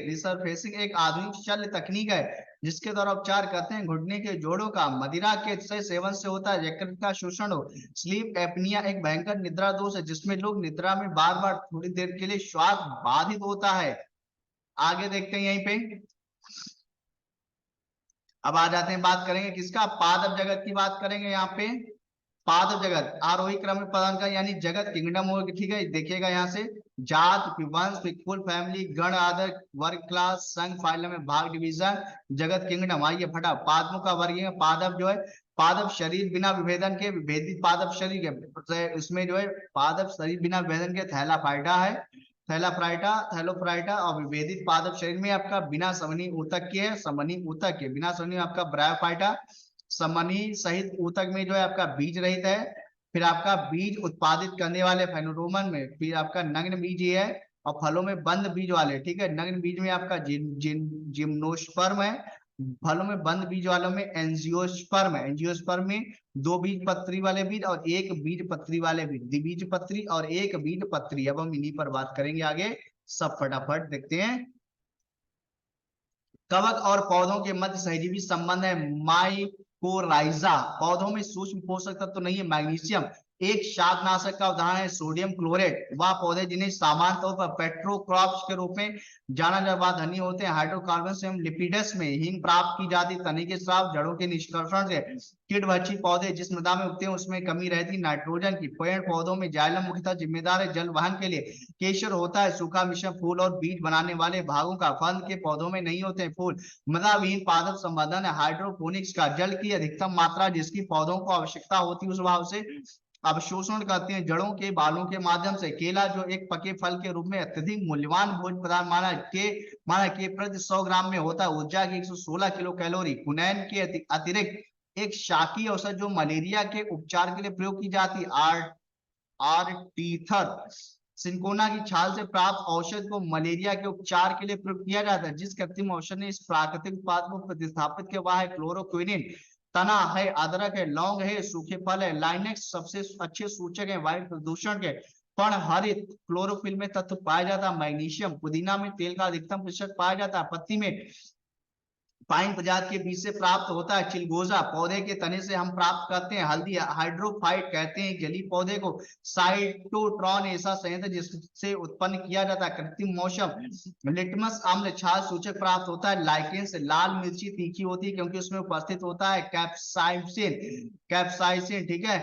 रिसर्फेसिंग एक आधुनिक शल्य तकनीक है जिसके द्वारा उपचार करते हैं घुटने के जोड़ों का। मदिरा के सेवन से होता है यकृत का शोषण हो। स्लीप एपनिया एक भयंकर निद्रा दोष है जिसमें लोग निद्रा में बार बार थोड़ी देर के लिए श्वास बाधित होता है। आगे देखते हैं यहीं पे अब आ जाते हैं बात करेंगे किसका? पादप जगत की बात करेंगे। यहाँ पे पादप जगत आरोही क्रम में प्रदान का यानी जगत किंगडम होगा। ठीक है देखिएगा यहाँ से जात वंश फुल फैमिली गण आदर वर्ग क्लास संघ फाइलम में भाग डिवीजन जगत किंगडम। आइए फटा पादपों का वर्ग पादप जो है पादप शरीर बिना विभेदन के विभेदित पादप शरीर के इसमें जो है पादप शरीर बिना विभेदन के थैलाफाइटा है थैलोफ्राइटा और विभेदित पादप शरीर में आपका बिना समनी ऊतक के है। समनी ऊतक के बिना समनी आपका ब्रायोफाइटा। समनी सहित ऊतक में जो है आपका बीज रहित है। फिर आपका बीज उत्पादित करने वाले फेनोरोमन में फिर आपका नग्न बीज ये है और फलों में बंद बीज वाले। ठीक है नग्न बीज में आपका जिम्नोस्पर्म है। फलों में बंद बीज वालों में एंजियोस्पर्म है। एंजियोस्पर्म में दो बीज पत्री वाले बीज और एक बीज पत्री वाले बीज द्विबीज पत्री और एक बीज पत्री। अब हम इन्हीं पर बात करेंगे आगे सब फटाफट देखते हैं। कवक और पौधों के मध्य सहजीवी संबंध है माइकोराइजा। पौधों में सूक्ष्म पोषक तत्व तो नहीं है मैग्नीशियम। एक शाकनाशक का उदाहरण है सोडियम क्लोरेट। वह पौधे जिन्हें सामान्य तौर पर पेट्रोक्रॉप्स के रूप में जाना जाता धनी होते हैं। हाइड्रोकार्बन से लिपिडस में हींग प्राप्त की जाती। तने के स्राव जड़ों के निष्कर्षण से कीटभक्षी पौधे जिस मृदा में उगते हैं उसमें कमी रहती नाइट्रोजन की। पेड़ पौधों में जाइलम मुख्यतः जिम्मेदार है जल वहन के लिए। केशर होता है सूखा मिश्रण फूल और बीज बनाने वाले भागों का। फल के पौधों में नहीं होते फूल। मृदाविहीन पादप संवर्धन है हाइड्रोपोनिक्स का। जल की अधिकतम मात्रा जिसकी पौधों को आवश्यकता होती है उस भाव से अवशोषण करते हैं जड़ों के बालों के माध्यम से। केला जो एक पके फल के रूप में अत्यधिक मूल्यवान भोज्य पदार्थ माना के प्रति 100 ग्राम में होता है ऊर्जा की 116 किलो कैलोरी। कुनैन के अतिरिक्त एक शाकी औषध जो मलेरिया के उपचार के लिए प्रयोग की जाती है, आर्टीथर सिंकोना की छाल से प्राप्त औषध को मलेरिया के उपचार के लिए प्रयोग किया जाता है। जिस कृत्रिम औषध ने इस प्राकृतिक उत्पाद को प्रतिस्थापित किया वह है क्लोरोक्विनिन। तना है, अदरक है, लौंग है, सूखे फल है। लाइनेक्स सबसे अच्छे सूचक है वायु प्रदूषण के। पर्णहरित क्लोरोफिल में तत्व पाया जाता है मैग्नीशियम। पुदीना में तेल का अधिकतम प्रतिशत पाया जाता है। पत्ती में पाइन प्रजाति के बीज से प्राप्त होता है। चिलगोजा पौधे के तने से हम प्राप्त करते हैं। हल्दी हाइड्रोफाइट कहते हैं जली पौधे को। साइटोट्रॉन ऐसा संयंत्र जिससे उत्पन्न किया जाता है। कृत्रिम मौसम लिटमस अम्ल छाल सूचक प्राप्त होता है लाइकेन से। लाल मिर्ची तीखी होती है क्योंकि उसमें उपस्थित होता है कैप्साइसिन। ठीक है।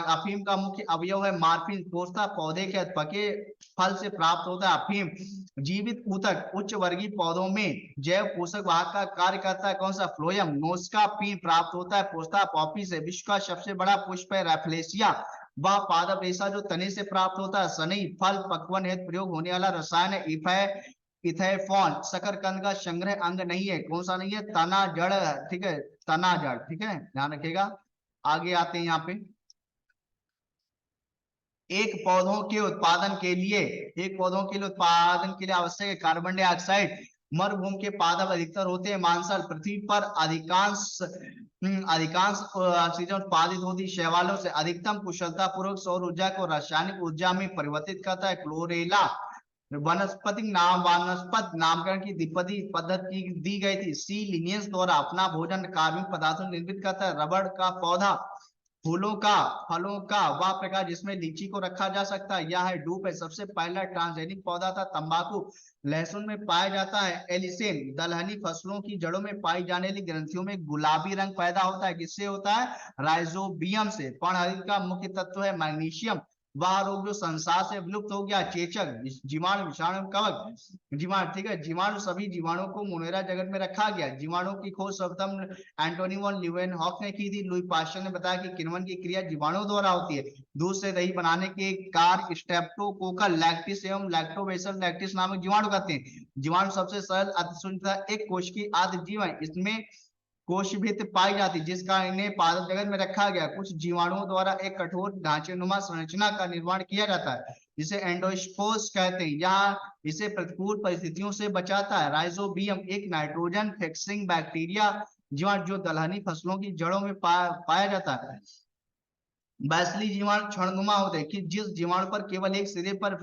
अफीम का मुख्य अवयव है मार्फिन। पोस्ता पौधे के पके फल से प्राप्त होता है। अफीम जीवित ऊतक उच्च वर्गीय पौधों में जैव पोषक वाहक का कार्य करता है। कौन सा? फ्लोयम। नोस्का पीन प्राप्त होता है पोस्ता पॉपी से। विश्व का सबसे बड़ा पुष्प है रैफलेशिया। वह पादप रेशा जो तने से प्राप्त होता है। सनई फल पकवन हेतु प्रयोग होने वाला रसायन है इथेफॉन। शकरकंद का संग्रह अंग नहीं है। कौन सा नहीं है? तना जड़। ठीक है, तना जड़। ठीक है, ध्यान रखिएगा। आगे आते हैं यहाँ पे। एक पौधों के उत्पादन के लिए आवश्यक है कार्बन डाइऑक्साइड। मरुभूमि के पादप अधिकतर होते हैं मांसल। पृथ्वी पर अधिकांश ऑक्सीजन उत्पादित होती है शैवालों से। अधिकतम कुशलता पूर्वक सौर ऊर्जा को रासायनिक ऊर्जा में परिवर्तित करता है क्लोरेला। वनस्पति नामकरण की पद्धति दी गई थी। सी लिनियंस द्वारा अपना भोजन कार्बनिक पदार्थों निर्मित करता है। रबड़ का पौधा फलों का वह प्रकार जिसमें लीची को रखा जा सकता है। यह है डूब है। सबसे पहला ट्रांसजेनिक पौधा था तंबाकू। लहसुन में पाया जाता है एलिसेन। दलहनी फसलों की जड़ों में पाई जाने वाली ग्रंथियों में गुलाबी रंग पैदा होता है। किससे होता है? राइजोबियम से। पर्णहरित का मुख्य तत्व है मैग्नीशियम। वह रोग जो संसार से विलुप्त हो गया चेचक। जीवाणु विषाणु कवक जीवाणु। ठीक है, जीवाणु सभी जीवाणुओं को मोनेरा जगत में रखा गया। जीवाणु की खोज सर्वप्रथम एंटोनी वॉन लीवेनहॉक ने की थी। लुई पास्चर ने बताया कि किण्वन की क्रिया जीवाणु द्वारा होती है। दूध से दही बनाने के कार्य स्ट्रेप्टोकोकल लैक्टिस एवं लैक्टोबैसिलस लैक्टिस नामक जीवाणु करते हैं। जीवाणु सबसे सरल अतिशुद्धता एक कोश की आदि जीव है। इसमें कोश भित्ति पाई जाती जिसका इन्हें पादप जगत में रखा गया। कुछ जीवाणुओं द्वारा एक कठोर ढांचेनुमा संरचना का निर्माण किया जाता है जिसे एंडोस्पोर्स कहते हैं। यहाँ इसे प्रतिकूल परिस्थितियों से बचाता है। राइजोबियम एक नाइट्रोजन फिक्सिंग बैक्टीरिया जीवाणु जो दलहनी फसलों की जड़ों में पाया जाता है। बैसली जीवाणु क्षणनुमा होते हैं कि जिस जीवाणु पर केवल एक सिरे पर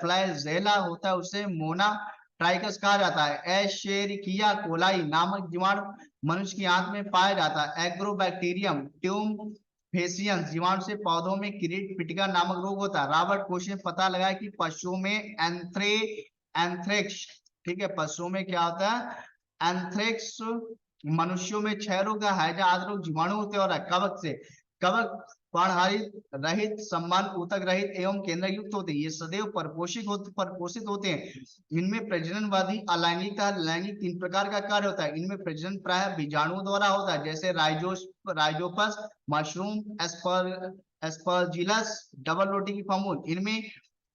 फ्लैजेला होता है उसे मोना ट्राइकस कहा जाता है। एशेरिकिया कोलाई नामक जीवाणु मनुष्य की आंत में पाया जाता है। एग्रोबैक्टीरियम ट्यूमफेसियंस जीवाणु से पौधों में किरीट पिटिका नामक रोग होता है। रॉबर्ट कोश ने पता लगाया कि पशुओं में एंथ्रेक्स। ठीक है, पशुओं में क्या होता है? एंथ्रेक्स। मनुष्यों में क्षय रोग, हैजा आदि रोग जीवाणु होते हैं। और कवक से कवक पर्णहरित रहित संबंध ऊतक रहित एवं केंद्र युक्त होते हैं। ये सदैव परपोषित होते हैं। इनमें प्रजननवादी अलैंगिक लैंगिक 3 प्रकार का कार्य होता है। इनमें प्रजनन प्राय बीजाणुओं द्वारा होता है जैसे राइजोपस मशरूम एस्परजिलस डबल रोटी की फमूल। इनमें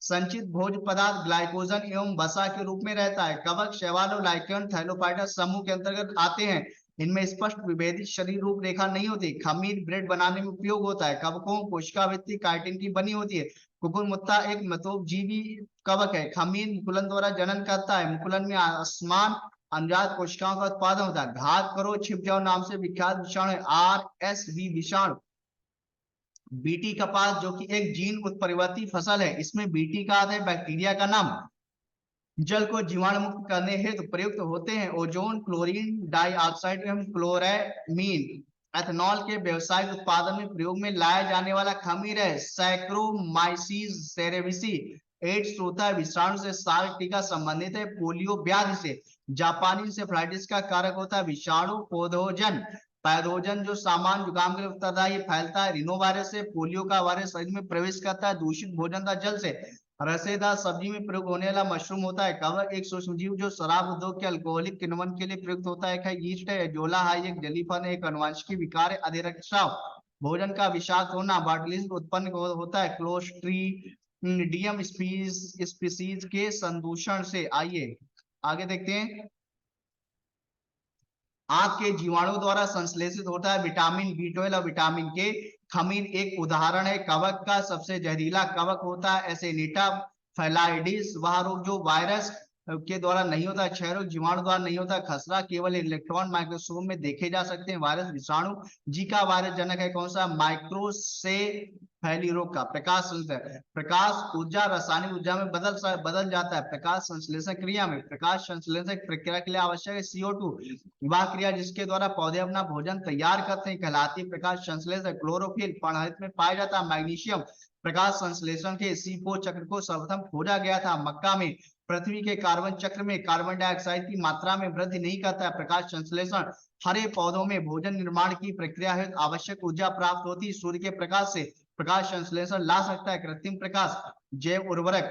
संचित भोज्य पदार्थ ग्लाइकोजन एवं वसा के रूप में रहता है। कवक शैवाल और लाइकेन थैलोफाइटस समूह के अंतर्गत आते हैं। इनमें स्पष्ट विभेदित शरीर रूपरेखा नहीं होती। खमीर ब्रेड बनाने में उपयोग होता है। कवकों कोशिका भित्ति काइटिन की बनी होती है। कुकुरमुत्ता एक मतोपजीवी कवक है। खमीर मुकुलन द्वारा जनन करता है। मुकुलन में आसमान अनुजात कोशिकाओं का उत्पादन होता है। घात करो छिप जाओ नाम से विख्यात विषाणु RSV विषाणु। बीटी कपास जो कि एक जीन उत्परिवर्ती फसल है। इसमें बीटी का अर्थ है बैक्टीरिया का नाम। जल को जीवाणु मुक्त करने हेतु प्रयुक्त होते हैं। ओजोन क्लोरीन डाइऑक्साइड एवं क्लोरामीन। एथेनॉल के व्यावसायिक उत्पादन में प्रयोग में लाया जाने वाला खमीर है सैक्रोमाइसीस सेरेविसी। एड्स होता है विषाणु से सार्क टीका संबंधित है। पोलियो व्याधि से जापानी इंसेफ्लाइटिस का कारक होता है विषाणु। पैथोजन जो सामान्य जुकाम के लिए उत्तरदायी फैलता है। रिनोवायरस से पोलियो का वायरस शरीर में प्रवेश करता है दूषित भोजन का जल से। रसेदार सब्जी में प्रयोग होने वाला मशरूम होता है। कवक एक सूक्ष्मजीव जो शराब उद्योग के अल्कोहलिक किण्वन के लिए प्रयुक्त होता है। यीस्ट है। एजोला है एक जलीफन है। एक अनुवांशिक विकार है अधिरक्तस्राव। भोजन का विषाक्त होना, बॉटुलिज्म उत्पन्न होता है क्लोस्ट्रीडियम स्पीसीज के संदूषण से। आइए आगे देखते हैं। आंत के जीवाणु द्वारा संश्लेषित होता है विटामिन B12 और विटामिन के। खमीर एक उदाहरण है कवक का। सबसे जहरीला कवक होता है एसेनिटा फैलाइडिस। वह रोग जो वायरस के द्वारा नहीं होता, क्षयरोग जीवाणु द्वारा नहीं होता, खसरा केवल इलेक्ट्रॉन माइक्रोस्कोप में देखे जा सकते हैं। वायरस विषाणु जीका वायरस जनक है कौन सा, माइक्रोसे फैली रोग का। प्रकाश संश्लेषण, प्रकाश ऊर्जा रासायनिक ऊर्जा में बदल जाता है प्रकाश संश्लेषण क्रिया में। प्रकाश संश्लेषण प्रक्रिया के लिए आवश्यक है CO2। वह क्रिया जिसके द्वारा पौधे अपना भोजन तैयार करते हैं कहलाती है प्रकाश संश्लेषण। क्लोरोफिल पर्णहरित में पाया जाता है मैग्नीशियम। प्रकाश संश्लेषण के C4 चक्र को सर्वप्रथम खोजा गया था मक्का में। पृथ्वी के कार्बन चक्र में कार्बन डाइऑक्साइड की मात्रा में वृद्धि नहीं करता है प्रकाश संश्लेषण। हरे पौधों में भोजन निर्माण की प्रक्रिया है आवश्यक ऊर्जा प्राप्त होती है सूर्य के प्रकाश से। प्रकाश संश्लेषण ला सकता है कृत्रिम प्रकाश। जैव उर्वरक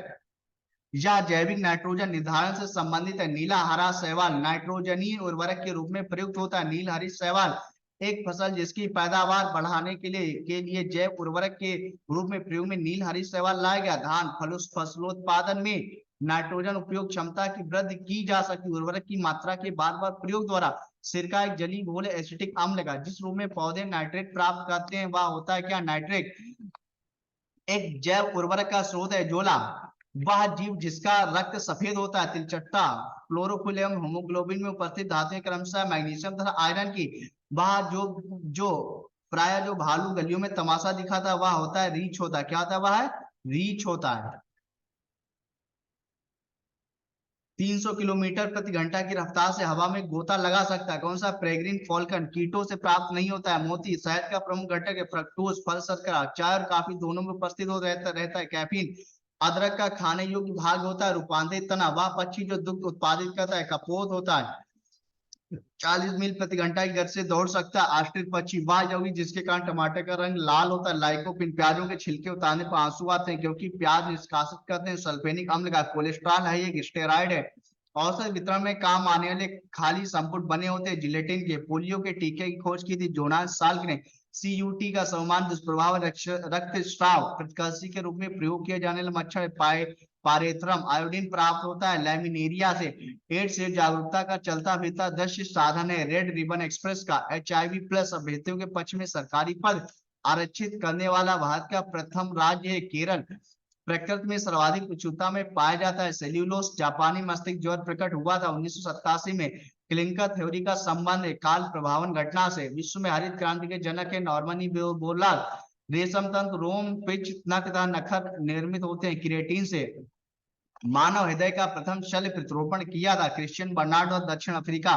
या जैविक नाइट्रोजन निर्धारण से संबंधित है। नीला हरा शैवाल नाइट्रोजनीय उर्वरक के रूप में प्रयुक्त होता है। नील हरी शैवाल एक फसल जिसकी पैदावार बढ़ाने के लिए जैव उर्वरक के रूप में प्रयोग में नील हरी शैवाल लाया गया। धान फसलोत्पादन में नाइट्रोजन उपयोग क्षमता की वृद्धि की जा सकती है उर्वरक की मात्रा के बार बार प्रयोग द्वारा। सिरका एक जलीय घोल एसिटिक अम्ल का जिस रूप में पौधे नाइट्रेट प्राप्त करते हैं वह होता है क्या, नाइट्रेट। एक जैव उर्वरक का स्रोत है जोला। वह जीव जिसका रक्त सफेद होता है तिलचट्टा। क्लोरोफिल एवं होमोग्लोबिन में उपस्थित धातुएं क्रमशः मैग्नीशियम तथा आयरन की। वह जो प्राय जो भालू गलियों में तमाशा दिखाता है वह होता है रीछ होता है। क्या होता है, वह है रीछ होता है। 300 किलोमीटर प्रति घंटा की रफ्तार से हवा में गोता लगा सकता है कौन सा, पेरेग्रीन फॉल्कन। कीटों से प्राप्त नहीं होता है मोती। शहद का प्रमुख घटक है फ्रक्टोज फल शर्करा। चाय और काफी दोनों में उपस्थित हो रहता है कैफीन। अदरक का खाने योग्य भाग होता है रूपांतरित तना। वह पक्षी जो दुग्ध उत्पादित करता है कपोत होता है। 40 मील प्रति घंटा की गति से दौड़ सकता है ऑस्ट्रिच पक्षी। वह योगी जिसके कारण टमाटर का रंग लाल होता है लाइकोपिन। प्याजों के छिलके उतारने पर आंसू आते हैं क्योंकि प्याज निष्कासित करते हैं सल्फेनिक अम्ल का। कोलेस्ट्रॉल है एक स्टेरॉइड है। औषध वितरण में काम आने वाले खाली संपुट बने होते हैं जिलेटिन के। पोलियो के टीके की खोज की थी जोनास साल्क ने। CUT का समान दुष्प्रभाव रक्तस्राव प्रतिकर्षी के रूप में प्रयोग किया जाने वाला मच्छर पारेथ्रम। आयोडीन प्राप्त होता है लैमिनेरिया से। एड्स से जागरूकता का चलता फिरता दृश्य साधन है रेड रिबन एक्सप्रेस का। HIV+ अभ्यर्थियों के पक्ष में सरकारी पद आरक्षित करने वाला भारत का प्रथम राज्य है केरल। प्रकृति में सर्वाधिक उच्चता में पाया जाता है सेल्यूलोस। जापानी मस्तिष्क ज्वर प्रकट हुआ था 1987 में। क्लिंकर थ्योरी का संबंध है काल प्रभावन घटना से। विश्व में हरित क्रांति के जनक है नॉर्मनी बोरलाग। रेशम तंत्र रोम पिच नख तथा नखर निर्मित होते हैं किरेटिन से। मानव हृदय का प्रथम शल्य प्रतिरोपण किया था क्रिश्चियन बर्नार्ड और दक्षिण अफ्रीका।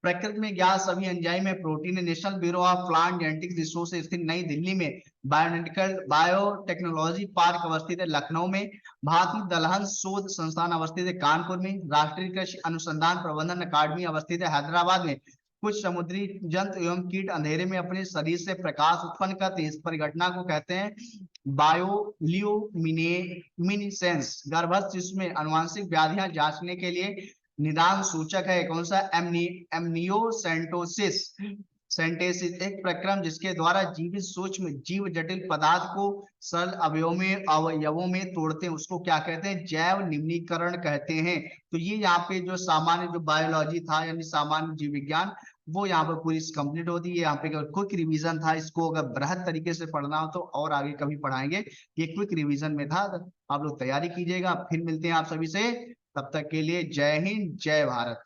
प्रकृति में ज्ञात सभी एंजाइम में protein. National bureau of plant genetics resource स्थित नई दिल्ली में। बायोटेक्नोलॉजी पार्क अवस्थित है लखनऊ में। भारतीय दलहन शोध संस्थान अवस्थित है कानपुर में। राष्ट्रीय कृषि अनुसंधान प्रबंधन अकादमी अवस्थित है हैदराबाद में। कुछ समुद्री जंतु एवं कीट अंधेरे में अपने शरीर से प्रकाश उत्पन्न करते हैं इस परिघटना को कहते हैं बायोल्यूमिनेसेंस। गर्भस्थ शिशु में आनुवंशिक व्याधियां जांचने के लिए निदान सूचक है कौन सा, एमनियोसेंटोसिस सेंटेसिस। एक प्रक्रम जिसके द्वारा जीवित सूक्ष्म जीव जटिल पदार्थ को सरल अवयवों में तोड़ते हैं उसको क्या कहते हैं, जैव निम्नीकरण कहते हैं। तो ये यहाँ पे जो सामान्य जो बायोलॉजी था यानी सामान्य जीव विज्ञान वो यहाँ पे पूरी कंप्लीट होती है। यहाँ पे क्विक रिवीजन था, इसको अगर बृहद तरीके से पढ़ना हो तो और आगे कभी पढ़ाएंगे। ये क्विक रिवीजन में था, आप लोग तैयारी कीजिएगा। फिर मिलते हैं आप सभी से, तब तक के लिए जय हिंद जय भारत।